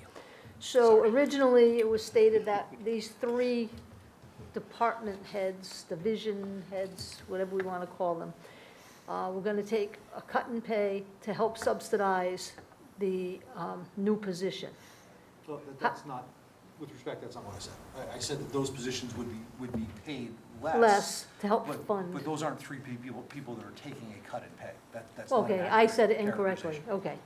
So originally, it was stated that these 3 department heads, division heads, whatever we want to call them, we're going to take a cut in pay to help subsidize the new position. So that's not, with respect, that's not what I said. I said that those positions would be paid less. Less to help But fund. those aren't 3 people that are taking a cut in pay. That's not an Okay, I accurate said it incorrectly, characterization. okay.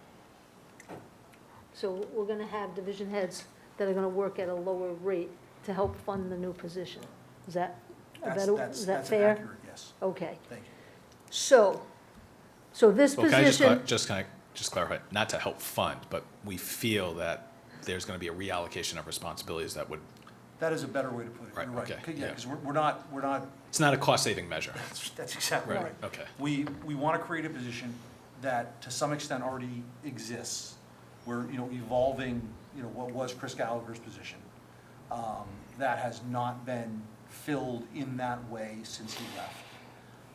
So we're gonna have division heads that are gonna work at a lower rate to help fund the new position. Is that a better, is that That's fair? accurate, yes. Okay, Thank you. so this Well, can I position, just clarify, not to help fund, but we feel that there's going to be a reallocation of responsibilities that would, That is a better way to put it. Right, You're right. okay, Yeah, yeah. because we're not, it's not a cost-saving measure. that's exactly Right, right. okay. We want to create a position that to some extent already exists. We're, you know, evolving, you know, what was Chris Gallagher's position. That has not been filled in that way since he left.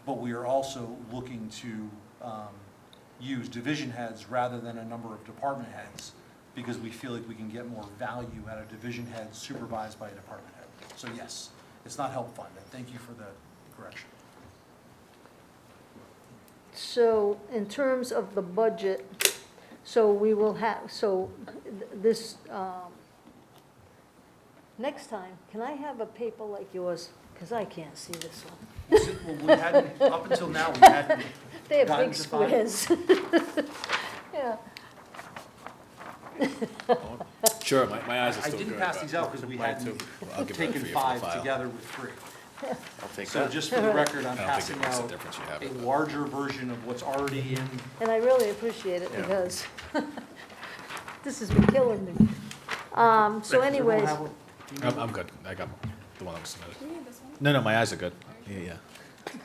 But we are also looking to use division heads rather than a number of department heads, because we feel like we can get more value out of division heads supervised by a department head. So yes, it's not help fund, and thank you for the correction. so in terms of the budget, so we will have, this, next time, can I have a paper like yours? Because I can't see this one. Well, we hadn't, up until now, we hadn't They have gotten big to find- squares. Yeah. Sure, my eyes are I still good. didn't pass but- these out because we Mine hadn't too. I'll give it taken for you for the 5 file. together with 3. I'll take So that. just for the record, I'm I don't think passing it makes a out difference you have a it. larger version of what's already in. And I really appreciate it Yeah. because this has been killing me. So Does everyone anyways, have one? I'm good. I got the one that was submitted. Do you need this one? No, my eyes are good. Yeah.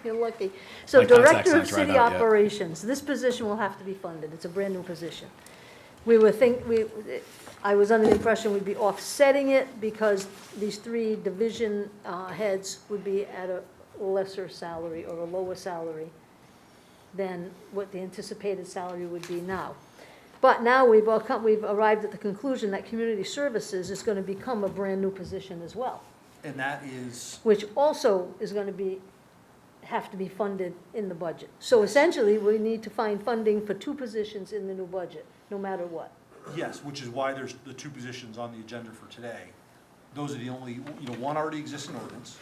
you're lucky. So My contact Director of lenses dried City out yet. Operations, this position will have to be funded. It's a brand-new position. I was under the impression we'd be offsetting it because these 3 division heads would be at a lesser salary or a lower salary than what the anticipated salary would be now. But now we've arrived at the conclusion that community services is going to become a brand-new position as well, And that is, which also is going to have to be funded in the budget. So essentially, we need to find funding for 2 positions in the new budget, no matter what. yes, which is why there's the 2 positions on the agenda for today. Those are the only, you know, one already exists in ordinance,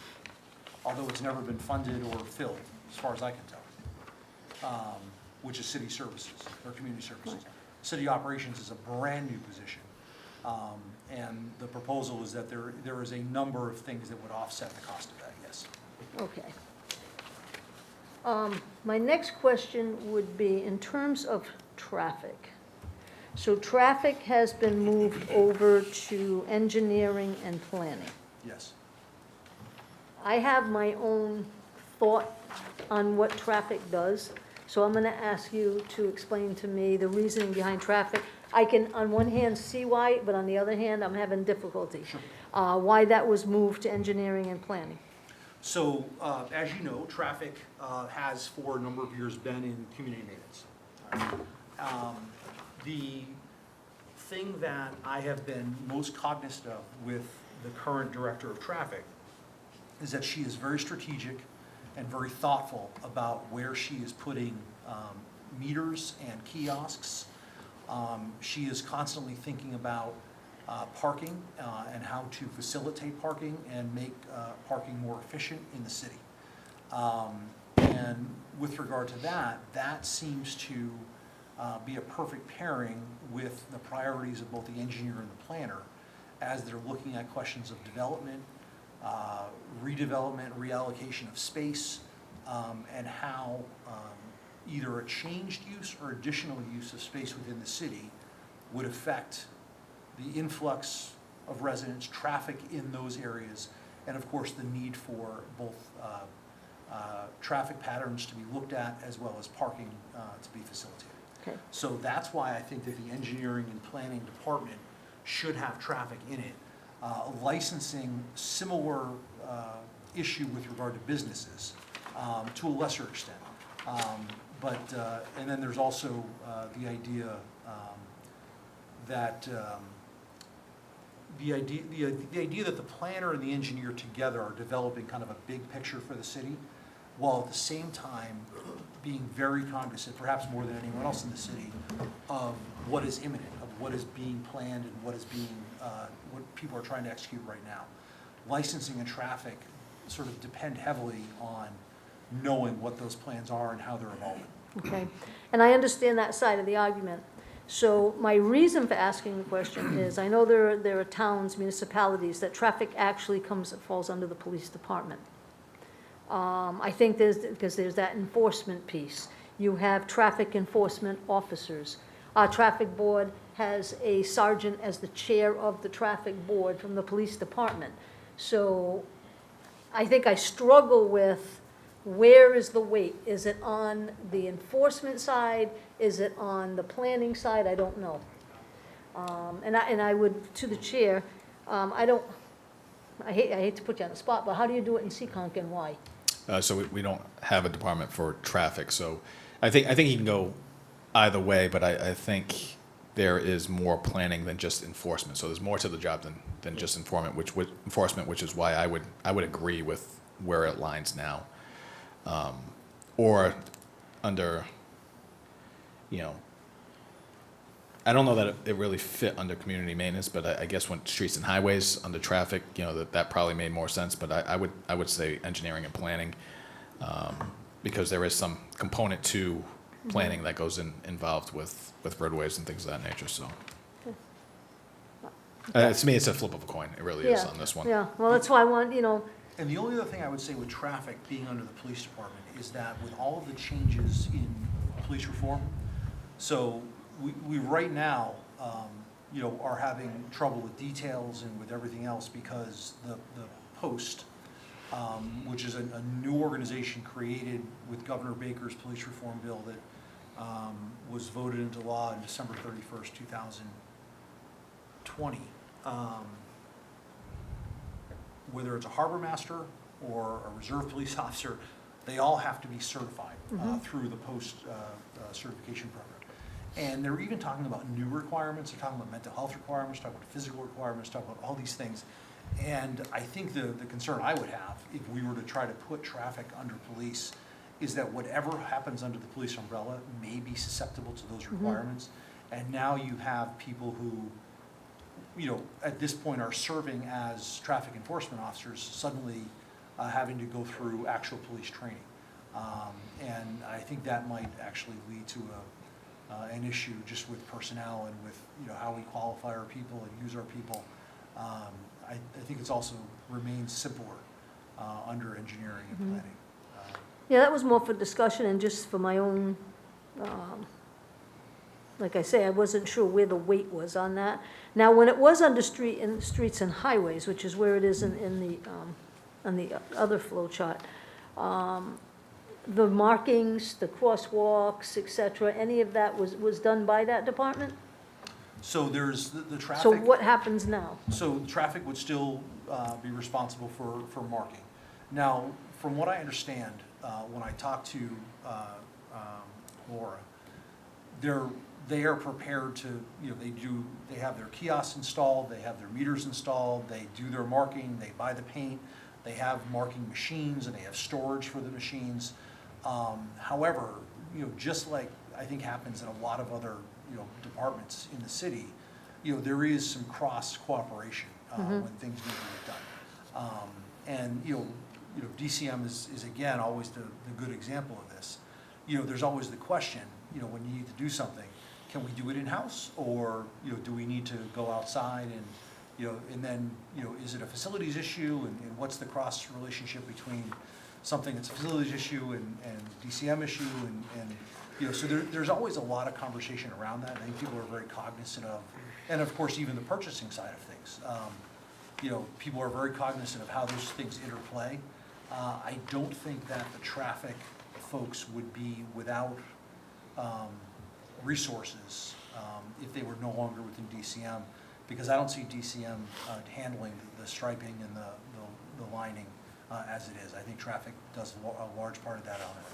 although it's never been funded or filled, as far as I can tell, which is city services or community services. City operations is a brand-new position. And the proposal is that there is a number of things that would offset the cost of that, yes. Okay. My next question would be in terms of traffic. So traffic has been moved over to engineering and planning. Yes. I have my own thought on what traffic does, so I'm gonna ask you to explain to me the reasoning behind traffic. I can, on one hand, see why, but on the other hand, I'm having difficulty. Sure. Why that was moved to engineering and planning. So, as you know, traffic has for a number of years been in community maintenance. The thing that I have been most cognizant of with the current director of traffic is that she is very strategic and very thoughtful about where she is putting meters and kiosks. She is constantly thinking about parking and how to facilitate parking and make parking more efficient in the city. And with regard to that, that seems to be a perfect pairing with the priorities of both the engineer and the planner as they're looking at questions of development, redevelopment, reallocation of space, and how either a changed use or additional use of space within the city would affect the influx of residents, traffic in those areas, and of course, the need for both traffic patterns to be looked at as well as parking to be facilitated. Okay. So that's why I think that the engineering and planning department should have traffic in it. Licensing, similar issue with regard to businesses, to a lesser extent. And then there's also the idea that the idea that the planner and the engineer together are developing kind of a big picture for the city, while at the same time being very cognizant, perhaps more than anyone else in the city, of what is imminent, of what is being planned and what is being, what people are trying to execute right now. Licensing and traffic sort of depend heavily on knowing what those plans are and how they're evolving. Okay, and I understand that side of the argument. So my reason for asking the question is, I know there are towns, municipalities, that traffic actually falls under the police department. I think because there's that enforcement piece. You have traffic enforcement officers. Our traffic board has a sergeant as the chair of the traffic board from the police department. So I think I struggle with, where is the weight? Is it on the enforcement side? Is it on the planning side? I don't know. And I would, to the chair, I hate to put you on the spot, but how do you do it in Seekonk and why? So we don't have a department for traffic, so I think he can go either way, but I think there is more planning than just enforcement. So there's more to the job than just enforcement, which is why I would agree with where it lines now. Or under, I don't know that it really fit under community maintenance, but I guess when streets and highways under traffic, that probably made more sense. But I would say engineering and planning, because there is some component to planning that goes involved with roadways and things of that nature. So to me, it's a flip of a coin. It really is on this one. Yeah, well, that's why I want, And the only other thing I would say with traffic being under the police department is that with all of the changes in police reform, so we right now, are having trouble with details and with everything else because the Post, which is a new organization created with Governor Baker's police reform bill that was voted into law on December 31st, 2020. Whether it's a harbor master or a reserve police officer, they all have to be certified through the Post certification program. And they're even talking about new requirements. They're talking about mental health requirements, talking about physical requirements, talking about all these things. And I think the concern I would have if we were to try to put traffic under police is that whatever happens under the police umbrella may be susceptible to those requirements. And now you have people who, at this point are serving as traffic enforcement officers suddenly having to go through actual police training. And I think that might actually lead to an issue just with personnel and with how we qualify our people and use our people. I think it's also remains simpler under engineering and planning. Yeah, that was more for discussion and just for my own, like I say, I wasn't sure where the weight was on that. Now, when it was under streets and highways, which is where it is on the other flow chart, the markings, the crosswalks, et cetera, any of that was done by that department? So there's the traffic. So what happens now? So traffic would still be responsible for marking. Now, from what I understand, when I talked to Laura, they are prepared to, they have their kiosks installed, they have their meters installed, they do their marking, they buy the paint, they have marking machines, and they have storage for the machines. However, just like I think happens in a lot of other, departments in the city, there is some cross cooperation when things need to get done. And, DCM is again, always the good example of this. There's always the question, when you need to do something, can we do it in-house, or, do we need to go outside and, and then, is it a facilities issue, and what's the cross relationship between something that's a facilities issue and DCM issue, and so there's always a lot of conversation around that. I think people are very cognizant of, and of course, even the purchasing side of things. People are very cognizant of how those things interplay. I don't think that the traffic folks would be without resources if they were no longer within DCM, because I don't see DCM handling the striping and the lining as it is. I think traffic does a large part of that on it.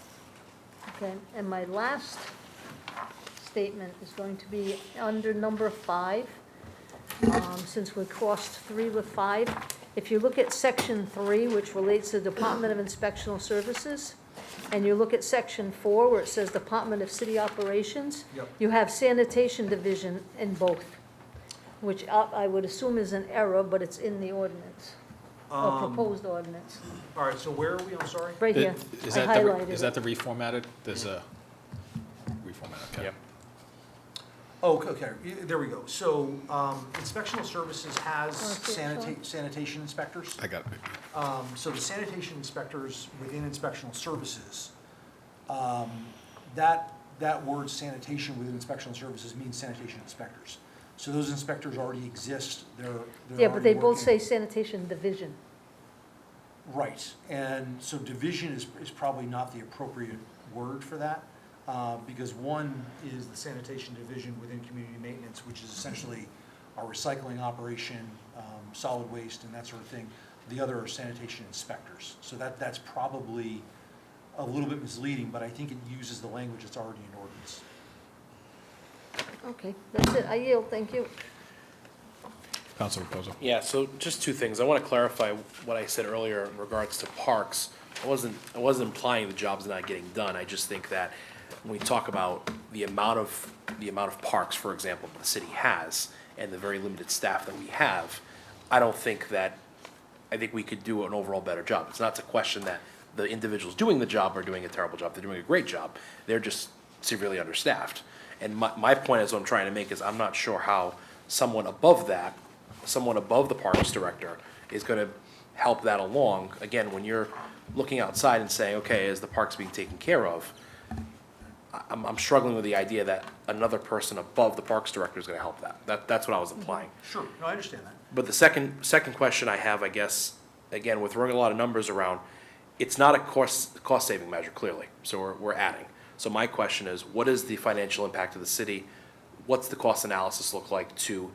Okay, and my last statement is going to be under number 5, since we crossed 3 with 5. If you look at section 3, which relates to Department of Inspectional Services, and you look at section 4, where it says Department of City Operations, Yep. you have sanitation division in both, which I would assume is an error, but it's in the ordinance, or proposed ordinance, All right, so where are we, I'm sorry? right here. Is I that highlighted is it. that the reformatted? There's a reformatted, okay. Yep. Oh, okay, there we go. So, inspectional services has see it, Sean? sanitation inspectors. I got it. So the sanitation inspectors within inspectional services, that word sanitation within inspectional services means sanitation inspectors. So those inspectors already exist, they're Yeah, but they already both say working. sanitation division. Right, and so division is probably not the appropriate word for that, because one is the sanitation division within community maintenance, which is essentially our recycling operation, solid waste and that sort of thing. The other are sanitation inspectors. So that's probably a little bit misleading, but I think it uses the language that's already in ordinance. Okay, that's it, I yield, thank you. Council Reposo. Yeah, so just two things. I want to clarify what I said earlier in regards to parks. I wasn't implying the job's not getting done. I just think that when we talk about the amount of parks, for example, the city has, and the very limited staff that we have, I think we could do an overall better job. It's not to question that the individuals doing the job are doing a terrible job. They're doing a great job. They're just severely understaffed. And my point is, what I'm trying to make is, I'm not sure how someone above the parks director is gonna help that along. Again, when you're looking outside and saying, okay, is the parks being taken care of? I'm struggling with the idea that another person above the parks director is gonna help that. That's what I was implying. Sure, no, I understand that. But the second question I have, I guess, again, we're throwing a lot of numbers around. It's not a cost-saving measure, clearly, so we're adding. So my question is, what is the financial impact of the city? What's the cost analysis look like to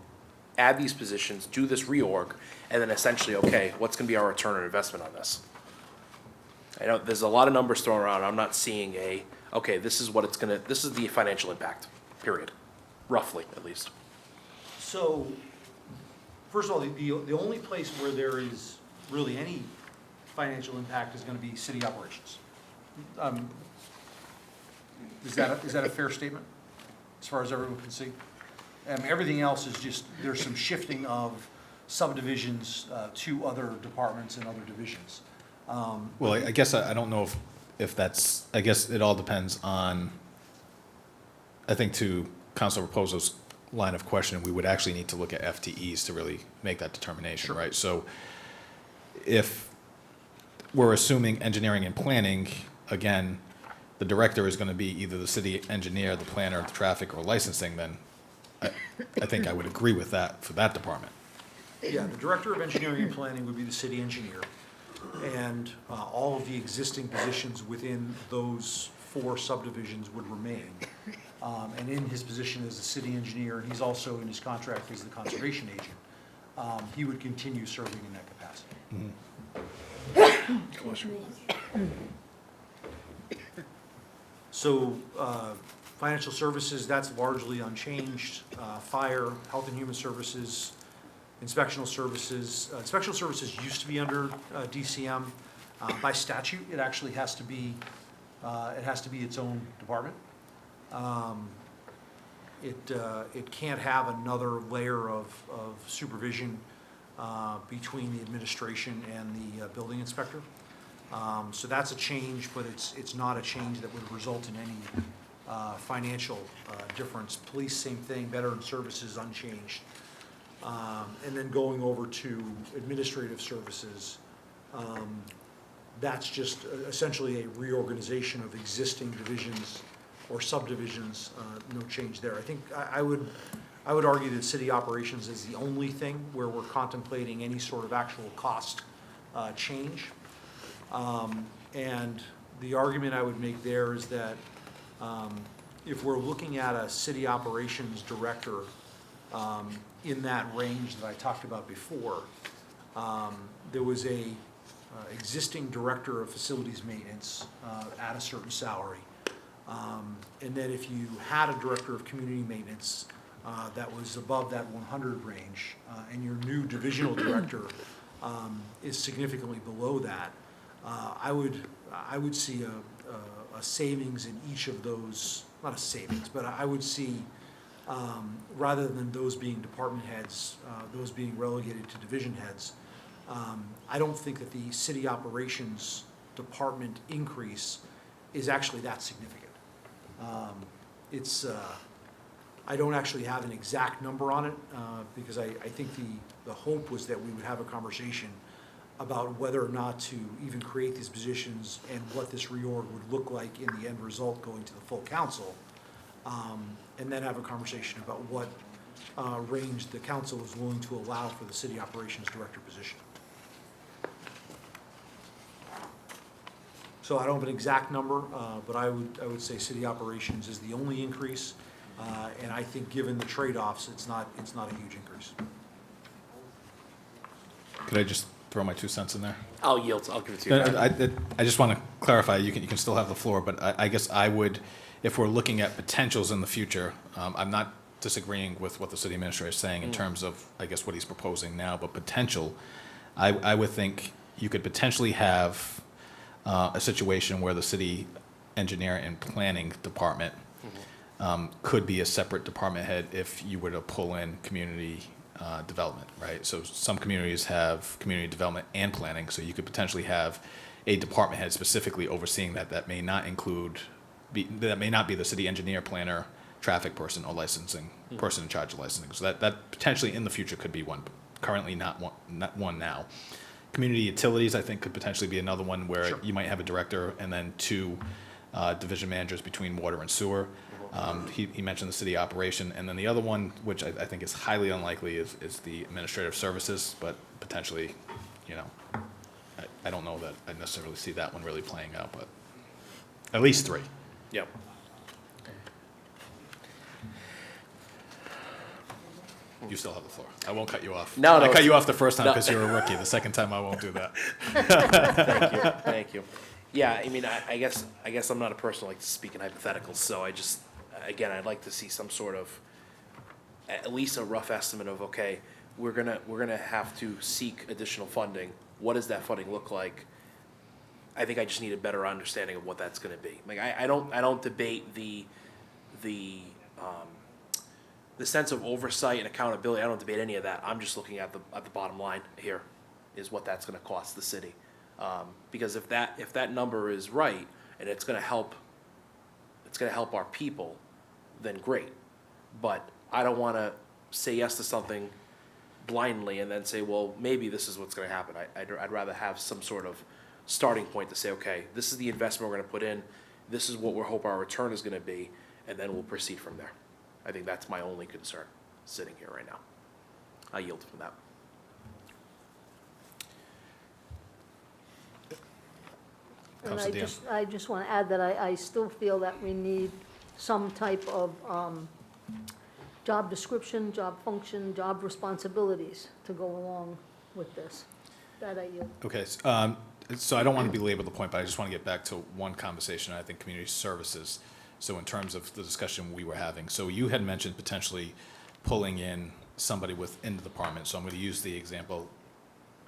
add these positions, do this reorg, and then essentially, okay, what's gonna be our return on investment on this? I know there's a lot of numbers thrown around. I'm not seeing okay, this is the financial impact, period, roughly, at least. So, first of all, the only place where there is really any financial impact is gonna be city operations. Is that a fair statement, as far as everyone can see? Everything else is just, there's some shifting of subdivisions to other departments and other divisions. Well, I guess I don't know if that's, I guess it all depends on, I think to Council Reposo's line of questioning, we would actually need to look at FTEs to really make that determination, right? So if we're assuming engineering and planning, again, the director is going to be either the city engineer, the planner, the traffic, or licensing, then I think I would agree with that for that department. Yeah, the director of engineering and planning would be the city engineer, and all of the existing positions within those 4 subdivisions would remain. And in his position as the city engineer, and he's also in his contract as the conservation agent, he would continue serving in that capacity. So, financial services, that's largely unchanged. Fire, health and human services, inspectional services. Inspectional services used to be under DCM. By statute, it actually has to be its own department. It can't have another layer of supervision between the administration and the building inspector. So that's a change, but it's not a change that would result in any financial difference. Police, same thing, veteran services, unchanged. And then going over to administrative services, that's just essentially a reorganization of existing divisions or subdivisions, no change there. I think I would argue that city operations is the only thing where we're contemplating any sort of actual cost change. And the argument I would make there is that if we're looking at a city operations director in that range that I talked about before, there was a existing director of facilities maintenance at a certain salary. And then if you had a director of community maintenance that was above that 100 range, and your new divisional director is significantly below that, I would see a savings in each of those, not a savings, but I would see, rather than those being department heads, those being relegated to division heads, I don't think that the city operations department increase is actually that significant. I don't actually have an exact number on it, because I think the hope was that we would have a conversation about whether or not to even create these positions and what this reorg would look like in the end result going to the full council, and then have a conversation about what range the council is willing to allow for the city operations director position. So I don't have an exact number, but I would say city operations is the only increase, and I think given the trade-offs, it's not a huge increase. Could I just throw my 2 cents in there? I'll yield, I'll give it to you. I just want to clarify, you can still have the floor, but I guess I would, if we're looking at potentials in the future, I'm not disagreeing with what the city administrator is saying in terms of, I guess, what he's proposing now, but potential, I would think you could potentially have a situation where the city engineer and planning department could be a separate department head if you were to pull in community development, right? So some communities have community development and planning, so you could potentially have a department head specifically overseeing that. That may not be the city engineer, planner, traffic person, or licensing person in charge of licensing. So that potentially in the future could be one. Currently not one now. Community utilities, I think, could potentially be another one where Sure. you might have a director and then 2 division managers between water and sewer. He mentioned the city operation, and then the other one, which I think is highly unlikely, is the administrative services, but potentially, I don't know that I necessarily see that one really playing out, but at least 3. Yep. You still have the floor. I won't cut you off. No, I cut it's- you off the first time no. because you're a rookie. The second time I won't do that. Thank you, thank you. Yeah, I mean, I guess I'm not a person who likes to speak in hypotheticals, so again, I'd like to see some sort of, at least a rough estimate of, okay, we're gonna have to seek additional funding. What does that funding look like? I think I just need a better understanding of what that's gonna be. Like, I don't debate the sense of oversight and accountability. I don't debate any of that. I'm just looking at the bottom line here, is what that's gonna cost the city. Because if that number is right and it's gonna help our people, then great. But I don't wanna say yes to something blindly and then say, well, maybe this is what's gonna happen. I'd rather have some sort of starting point to say, okay, this is the investment we're gonna put in, this is what we hope our return is gonna be, and then we'll proceed from there. I think that's my only concern, sitting here right now. I yield from that. And Counselor Dion. I just want to add that I still feel that we need some type of job description, job function, job responsibilities to go along with this. That I yield. Okay, so I don't want to belabor the point, but I just want to get back to one conversation, I think, community services. So in terms of the discussion we were having, so you had mentioned potentially pulling in somebody within the department, so I'm going to use the example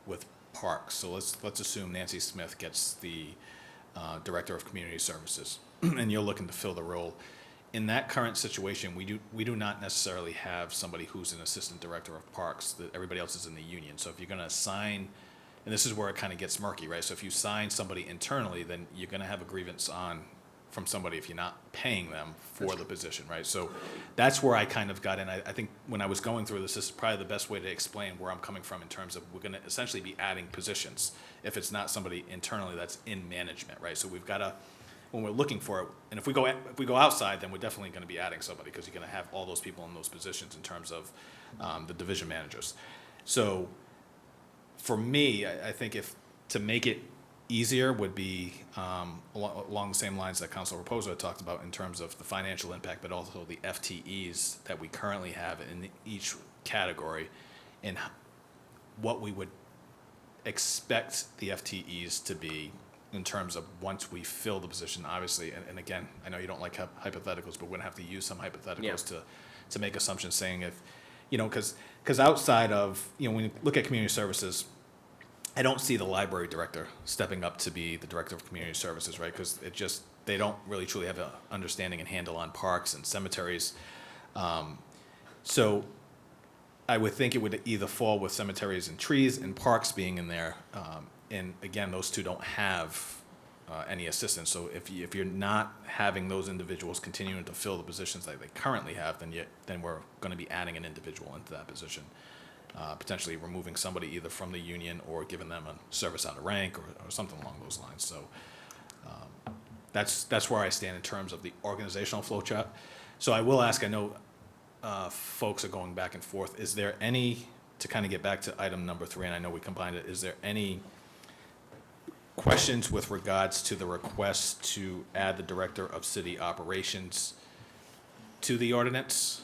with parks. So let's assume Nancy Smith gets the Director of Community Services, and you're looking to fill the role. In that current situation, we do not necessarily have somebody who's an Assistant Director of Parks, that everybody else is in the union. So if you're going to assign, and this is where it kind of gets murky, right? So if you sign somebody internally, then you're going to have a grievance from somebody if you're not paying them for the position, right? So that's where I kind of got in. I think when I was going through this is probably the best way to explain where I'm coming from in terms of we're going to essentially be adding positions if it's not somebody internally that's in management, right? So we've got to, when we're looking for it, and if we go outside, then we're definitely going to be adding somebody because you're going to have all those people in those positions in terms of the division managers. So for me, I think to make it easier would be along the same lines that Councilor Raposo had talked about in terms of the financial impact, but also the FTEs that we currently have in each category and what we would expect the FTEs to be in terms of once we fill the position, obviously. And again, I know you don't like hypotheticals, but we're going to have to use some hypotheticals to make assumptions saying if, because outside of, when you look at community services, I don't see the library director stepping up to be the Director of Community Services, right? Because they don't really truly have an understanding and handle on parks and cemeteries. So I would think it would either fall with cemeteries and trees and parks being in there. And again, those two don't have any assistance. So if you're not having those individuals continuing to fill the positions that they currently have, then we're going to be adding an individual into that position. Potentially removing somebody either from the union or giving them a service out of rank or something along those lines. So that's where I stand in terms of the organizational flow chart. So I will ask, I know folks are going back and forth, is there any, to kind of get back to item number 3, and I know we combined it, is there any questions with regards to the request to add the Director of City Operations to the ordinance?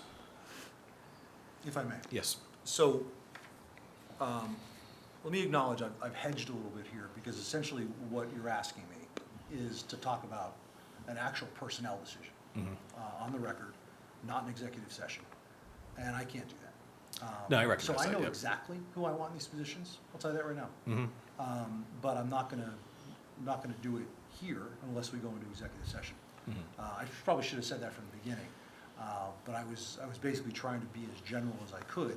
If I may. Yes. So, let me acknowledge I've hedged a little bit here, because essentially what you're asking me is to talk about an actual personnel decision on the record, not an executive session, and I can't do that. No, I recognize So I that, know yeah. exactly who I want in these positions, I'll tell you that right now. But I'm not gonna do it here unless we go into executive session. I probably should have said that from the beginning, but I was basically trying to be as general as I could,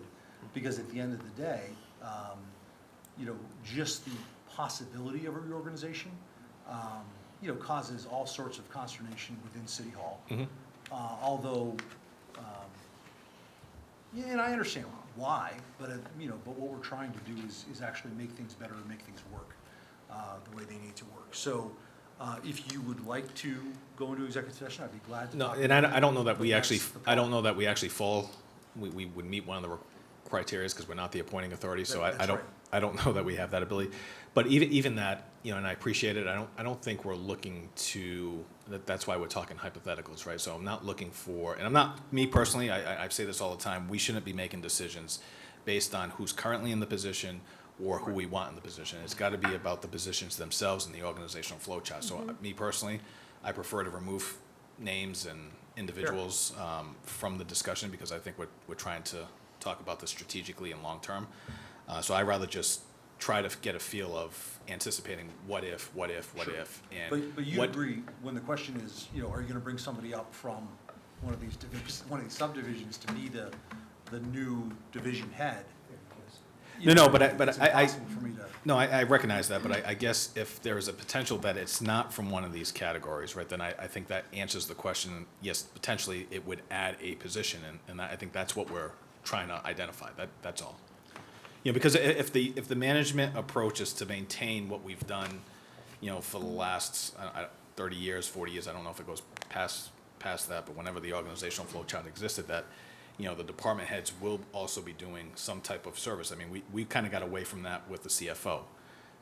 because at the end of the day, just the possibility of a reorganization, causes all sorts of consternation within City Hall. Although, and I understand why, but what we're trying to do is actually make things better and make things work the way they need to work. So, if you would like to go into executive session, I'd be glad to. No, talk and about I don't know that but we that's actually, the I don't problem. know that we actually fall, we would meet one of the criteria because we're not the appointing authority, so I That's don't, right. I don't know that we have that ability. But even that, and I appreciate it, I don't think we're looking to, that's why we're talking hypotheticals, right? So I'm not looking for, and I'm not, me personally, I say this all the time, we shouldn't be making decisions based on who's currently in the position or who we want in the position. It's got to be about the positions themselves and the organizational flow chart. So me personally, I prefer to remove names and individuals from the discussion because I think we're trying to talk about this strategically and long-term. So I'd rather just try to get a feel of anticipating what if, and. But you what- agree, when the question is, are you gonna bring somebody up from one of these subdivisions to be the new division head? No, but It's impossible for me to. No, I recognize that, but I guess if there is a potential that it's not from one of these categories, right, then I think that answers the question. Yes, potentially it would add a position, and I think that's what we're trying to identify. That's all. You know, because if the management approach is to maintain what we've done, you know, for the last 30 years, 40 years, I don't know if it goes past that, but whenever the organizational flow chart existed, that, you know, the department heads will also be doing some type of service. I mean, we kind of got away from that with the CFO,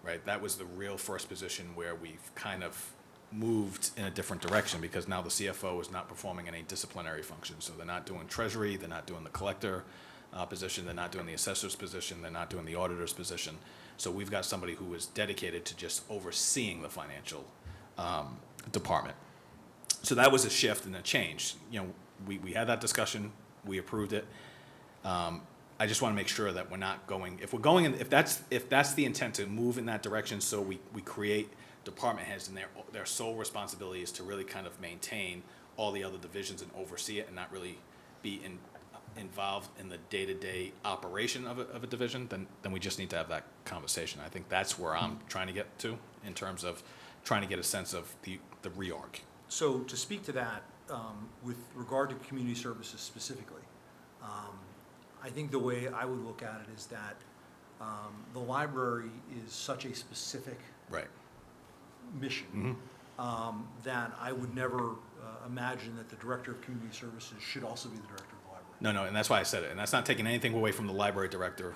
right? That was the real first position where we've kind of moved in a different direction, because now the CFO is not performing any disciplinary functions. So they're not doing treasury, they're not doing the collector position, they're not doing the assessor's position, they're not doing the auditor's position. So we've got somebody who is dedicated to just overseeing the financial department. So that was a shift and a change. You know, we had that discussion, we approved it. I just want to make sure that we're not going, if that's the intent, to move in that direction, so we create department heads and their sole responsibility is to really kind of maintain all the other divisions and oversee it and not really be involved in the day-to-day operation of a division, then we just need to have that conversation. I think that's where I'm trying to get to, in terms of trying to get a sense of the reorg. So to speak to that, with regard to community services specifically, I think the way I would look at it is that the library is such a specific Right. mission that I would never imagine that the director of community services should also be the director of the library. No, and that's why I said it, and that's not taking anything away from the library director.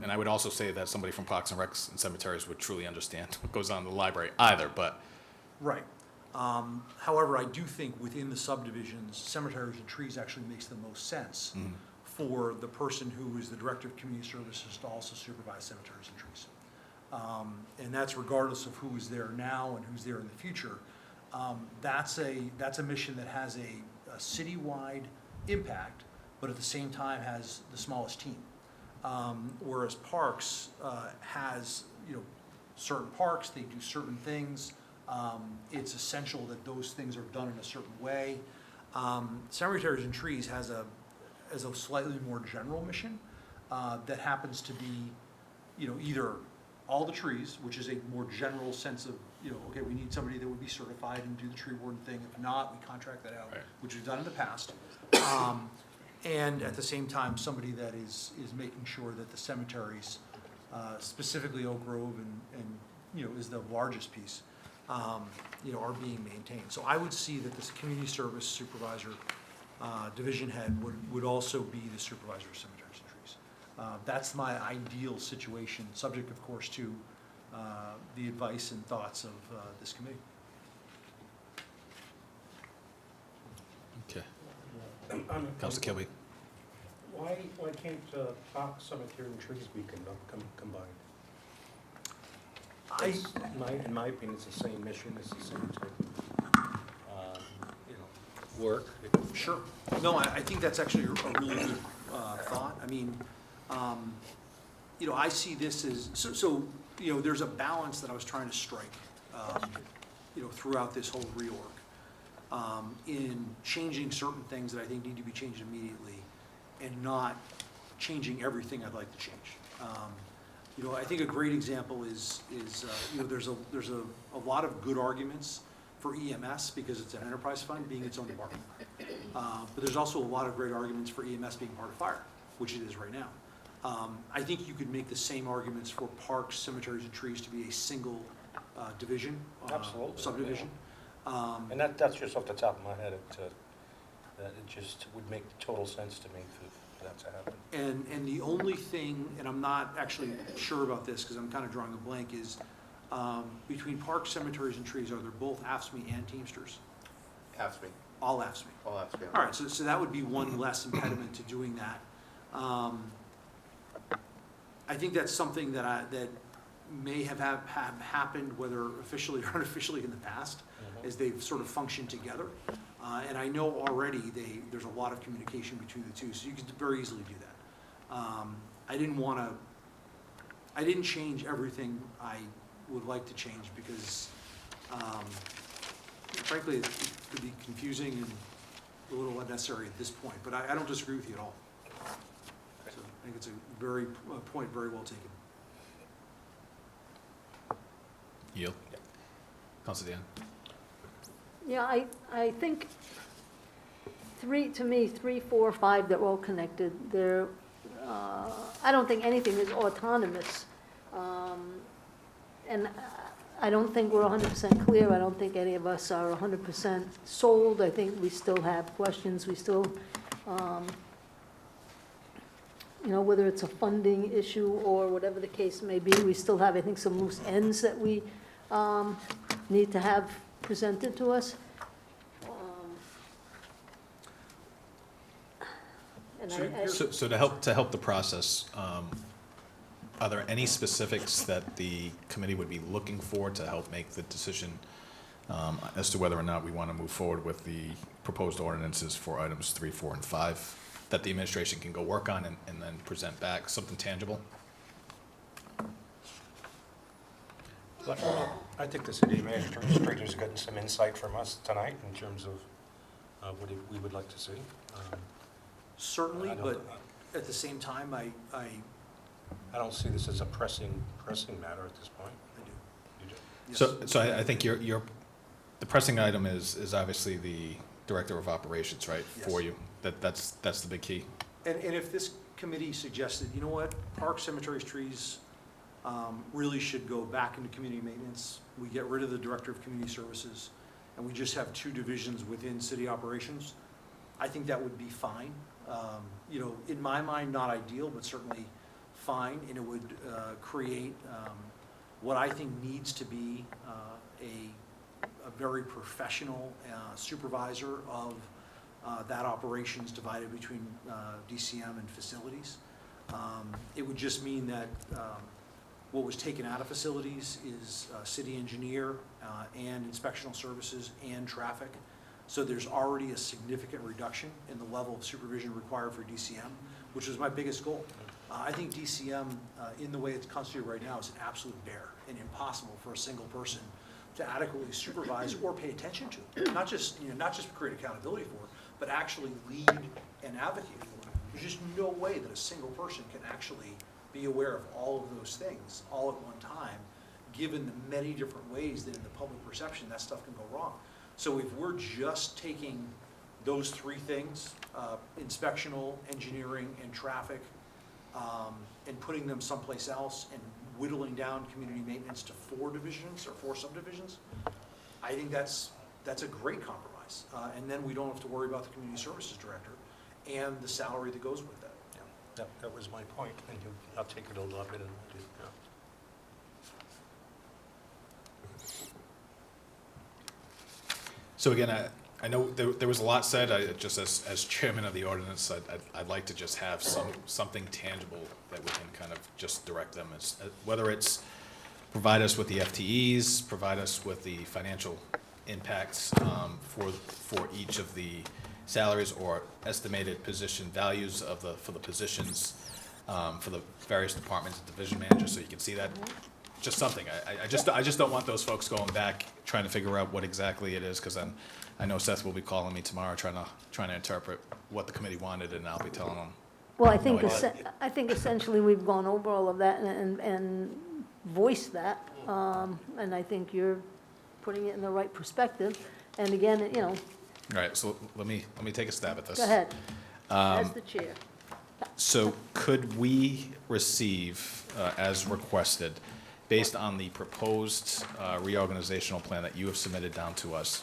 And I would also say that somebody from Parks and Recs and Cemeteries would truly understand what goes on in the library either, but. Right. However, I do think within the subdivisions, cemeteries and trees actually makes the most sense for the person who is the director of community services to also supervise cemeteries and trees. And that's regardless of who is there now and who's there in the future. That's a mission that has a citywide impact, but at the same time has the smallest team. Whereas parks has, you know, certain parks, they do certain things. It's essential that those things are done in a certain way. Cemeteries and trees has a slightly more general mission that happens to be, you know, either all the trees, which is a more general sense of, you know, okay, we need somebody that would be certified and do the tree warden thing. If not, we contract that out, Right. which we've done in the past. And at the same time, somebody that is making sure that the cemeteries, specifically Oak Grove and you know, is the largest piece, you know, are being maintained. So I would see that this community service supervisor, division head would also be the supervisor of cemeteries and trees. That's my ideal situation, subject of course to the advice and thoughts of this committee. Okay. Council Kilby. Why can't park, cemetery, and trees be combined? In my opinion, it's the same mission, it's the same type of, work. Sure. No, I think that's actually a really good thought. I mean, you know, I see this as, so, you know, there's a balance that I was trying to strike, you know, throughout this whole reorg, in changing certain things that I think need to be changed immediately and not changing everything I'd like to change. You know, I think a great example is you know, there's a lot of good arguments for EMS because it's an enterprise fund being its own department. But there's also a lot of great arguments for EMS being part of fire, which it is right now. I think you could make the same arguments for parks, cemeteries, and trees to be a single division, Absolutely, subdivision. And that's just off the top of my head, it just would make total sense to me for that to happen. And the only thing, and I'm not actually sure about this because I'm kind of drawing a blank, is between parks, cemeteries, and trees, are there both AFSCME and Teamsters? AFSCME, All AFSCME. all AFSCME. All right, so that would be one less impediment to doing that. I think that's something that may have happened, whether officially or unofficially in the past, as they've sort of functioned together. And I know already there's a lot of communication between the two, so you could very easily do that. I didn't change everything I would like to change because, frankly, it could be confusing and a little unnecessary at this point, but I don't disagree with you at all. So, I think it's a very, point very well taken. Yield. Council Dion? Yeah, I think to me, 3, 4, 5, they're all connected. I don't think anything is autonomous. And I don't think we're 100% clear. I don't think any of us are 100% sold. I think we still have questions. We still, whether it's a funding issue or whatever the case may be, we still have, I think, some loose ends that we need to have presented to us. And So to help the process, are there any specifics that the committee would be looking for to help make the decision as to whether or not we want to move forward with the proposed ordinances for items 3, 4, and 5 that the administration can go work on and then present back, something tangible? But, I think the city administrator's gotten some insight from us tonight in terms of what we would like to see. Certainly, I don't- but at the same time, I I don't see this as a pressing matter at this point. do. You do? Yes. So I think the pressing item is obviously the Director of Operations, right, for Yes. you? That's the big key. And if this committee suggested, you know what, parks, cemeteries, trees really should go back into community maintenance, we get rid of the Director of Community Services, and we just have 2 divisions within city operations, I think that would be fine. In my mind, not ideal, but certainly fine, and it would create what I think needs to be a very professional supervisor of that operations divided between DCM and facilities. It would just mean that what was taken out of facilities is city engineer and inspectional services and traffic. So there's already a significant reduction in the level of supervision required for DCM, which was my biggest goal. I think DCM, in the way it's constituted right now, is an absolute bear and impossible for a single person to adequately supervise or pay attention to. Not just create accountability for, but actually lead and advocate for. There's just no way that a single person can actually be aware of all of those things all at one time, given the many different ways that in the public perception that stuff can go wrong. So if we're just taking those 3 things, inspectional, engineering, and traffic, and putting them someplace else and whittling down community maintenance to 4 divisions or 4 subdivisions, I think that's a great compromise. And then we don't have to worry about the community services director and the salary that goes with that. Yeah, that was my point, and I'll take it a little bit and yeah. So again, I know there was a lot said. Just as chairman of the ordinance, I'd like to just have something tangible that we can kind of just direct them, whether it's provide us with the FTEs, provide us with the financial impacts for each of the salaries or estimated position values for the positions for the various departments and division managers, so you can see that. Just something. I just don't want those folks going back trying to figure out what exactly it is, because I know Seth will be calling me tomorrow trying to interpret what the committee wanted, and I'll be telling them. Well, I think, No idea. I think essentially we've gone over all of that and voiced that. And I think you're putting it in the right perspective. And again, All right, so let me take a stab at this. go ahead, as the chair. So could we receive, as requested, based on the proposed reorganizational plan that you have submitted down to us,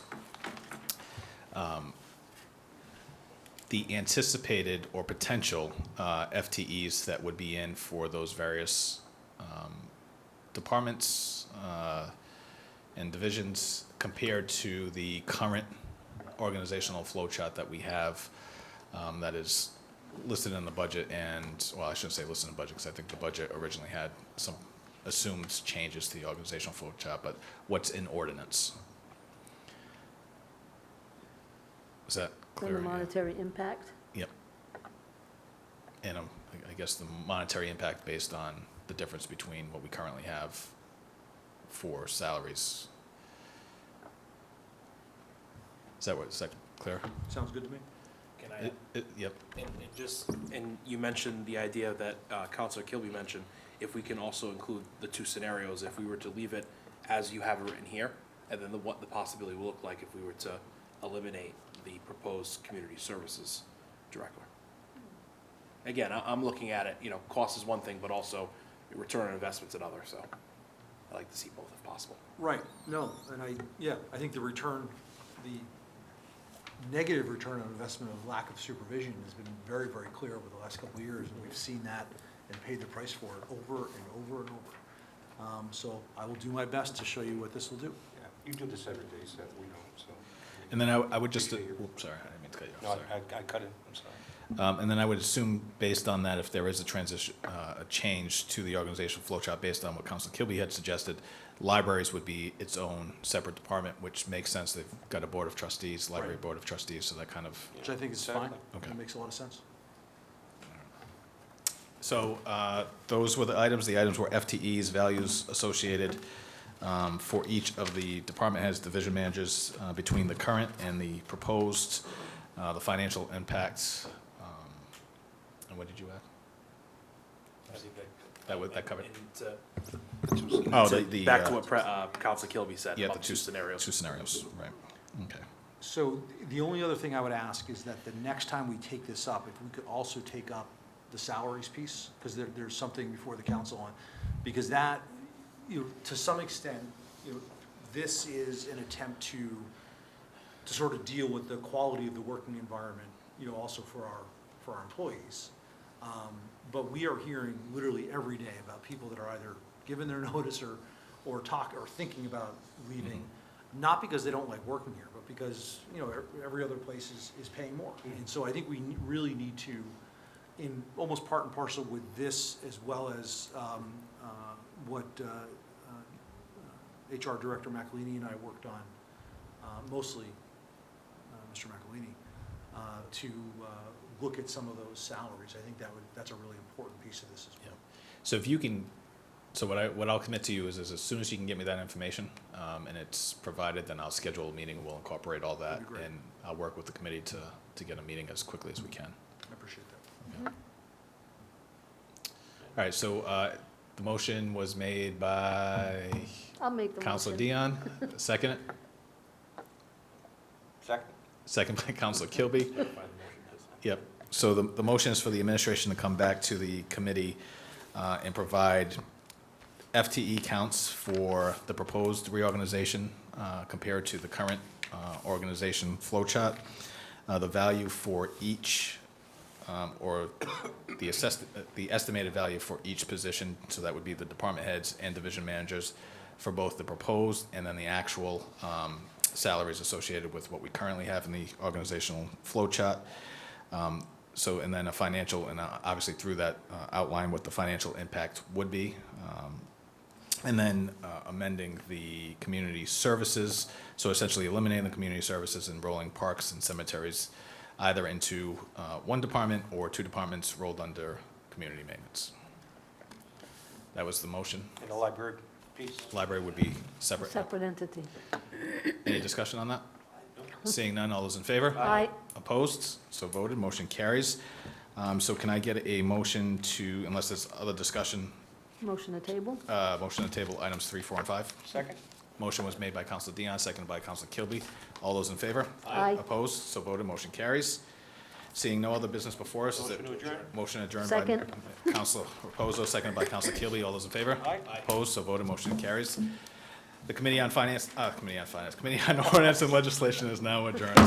the anticipated or potential FTEs that would be in for those various departments and divisions compared to the current organizational flow chart that we have that is listed in the budget and, well, I shouldn't say listed in the budget because I think the budget originally had some assumed changes to the organizational flow chart, but what's in ordinance? Is that Then clear? the monetary impact. Yep. And I guess the monetary impact based on the difference between what we currently have for salaries. Is that clear? Sounds good to me. Can Yep. And you mentioned the idea that Counselor Kilby mentioned, if we can also include the two scenarios, if we were to leave it as you have it written here, and then what the possibility will look like if we were to eliminate the proposed community services director. Again, I'm looking at it, cost is one thing, but also return on investment's another, so I like to see both if possible. Right, no, and I think the negative return on investment of lack of supervision has been very, very clear over the last couple of years, and we've seen that and paid the price for it over and over and over. So I will do my best to show you what this will do. Yeah, you do this every day, Seth, we don't, so. And then I would just, Appreciate your- oops, sorry, I didn't mean to cut you No, off, sorry. I cut it, I'm sorry. And then I would assume, based on that, if there is a transition, a change to the organizational flow chart, based on what Council Kilby had suggested, libraries would be its own separate department, which makes sense. They've got a board of trustees, library Right. board of trustees, so that kind of, Which I think is fine. Exactly. Okay. That makes a lot of sense. so those were the items. The items were FTEs, values associated for each of the department heads, division managers, between the current and the proposed, the financial impacts. And what did you add? I think That covered? Oh, the back to what Counselor Kilby said Yeah, about the two scenarios. Two scenarios, right, okay. So the only other thing I would ask is that the next time we take this up, if we could also take up the salaries piece, because there's something before the council on, because that, to some extent, this is an attempt to sort of deal with the quality of the working environment, also for our employees. But we are hearing literally every day about people that are either given their notice or thinking about leaving, not because they don't like working here, but because, every other place is paying more. And so I think we really need to, in almost part and parcel with this, as well as what HR Director McElhaney and I worked on, mostly Mr. McElhaney, to look at some of those salaries. I think that's a really important piece of this as well. So if you can, so what I'll commit to you is as soon as you can get me that information, and it's provided, then I'll schedule a meeting, we'll incorporate all that, That'd be great. and I'll work with the committee to get a meeting as quickly as we can. I appreciate that. All right, so the motion was made by I'll make the motion. Counselor Dion, second it? Second? Second by Counselor Kilby. Yep, so the motion is for the administration to come back to the committee and provide FTE counts for the proposed reorganization compared to the current organization flow chart, the value for each, or the estimated value for each position, so that would be the department heads and division managers for both the proposed and then the actual salaries associated with what we currently have in the organizational flow chart. So, and then a financial, and obviously through that, outline what the financial impact would be. And then amending the community services, so essentially eliminating the community services and rolling parks and cemeteries either into one department or two departments rolled under community maintenance. That was the motion. And the library piece? Library would be separate. Separate entity. Any discussion on that? Seeing none, all those in favor? Aye. Opposed? So voted, motion carries. So can I get a motion to, unless there's other discussion, Motion to table? motion to table items 3, 4, and 5? Second? Motion was made by Counselor Dion, seconded by Counselor Kilby. All those in favor? Aye. Opposed? So voted, motion carries. Seeing no other business before us, is it? Motion to adjourn? Motion adjourned by Second. Counselor Reposo, seconded by Counselor Kilby. All those in favor? Aye. Opposed? So voted, motion carries. The Committee on Finance, Committee on Ordinance and Legislation is now adjourned.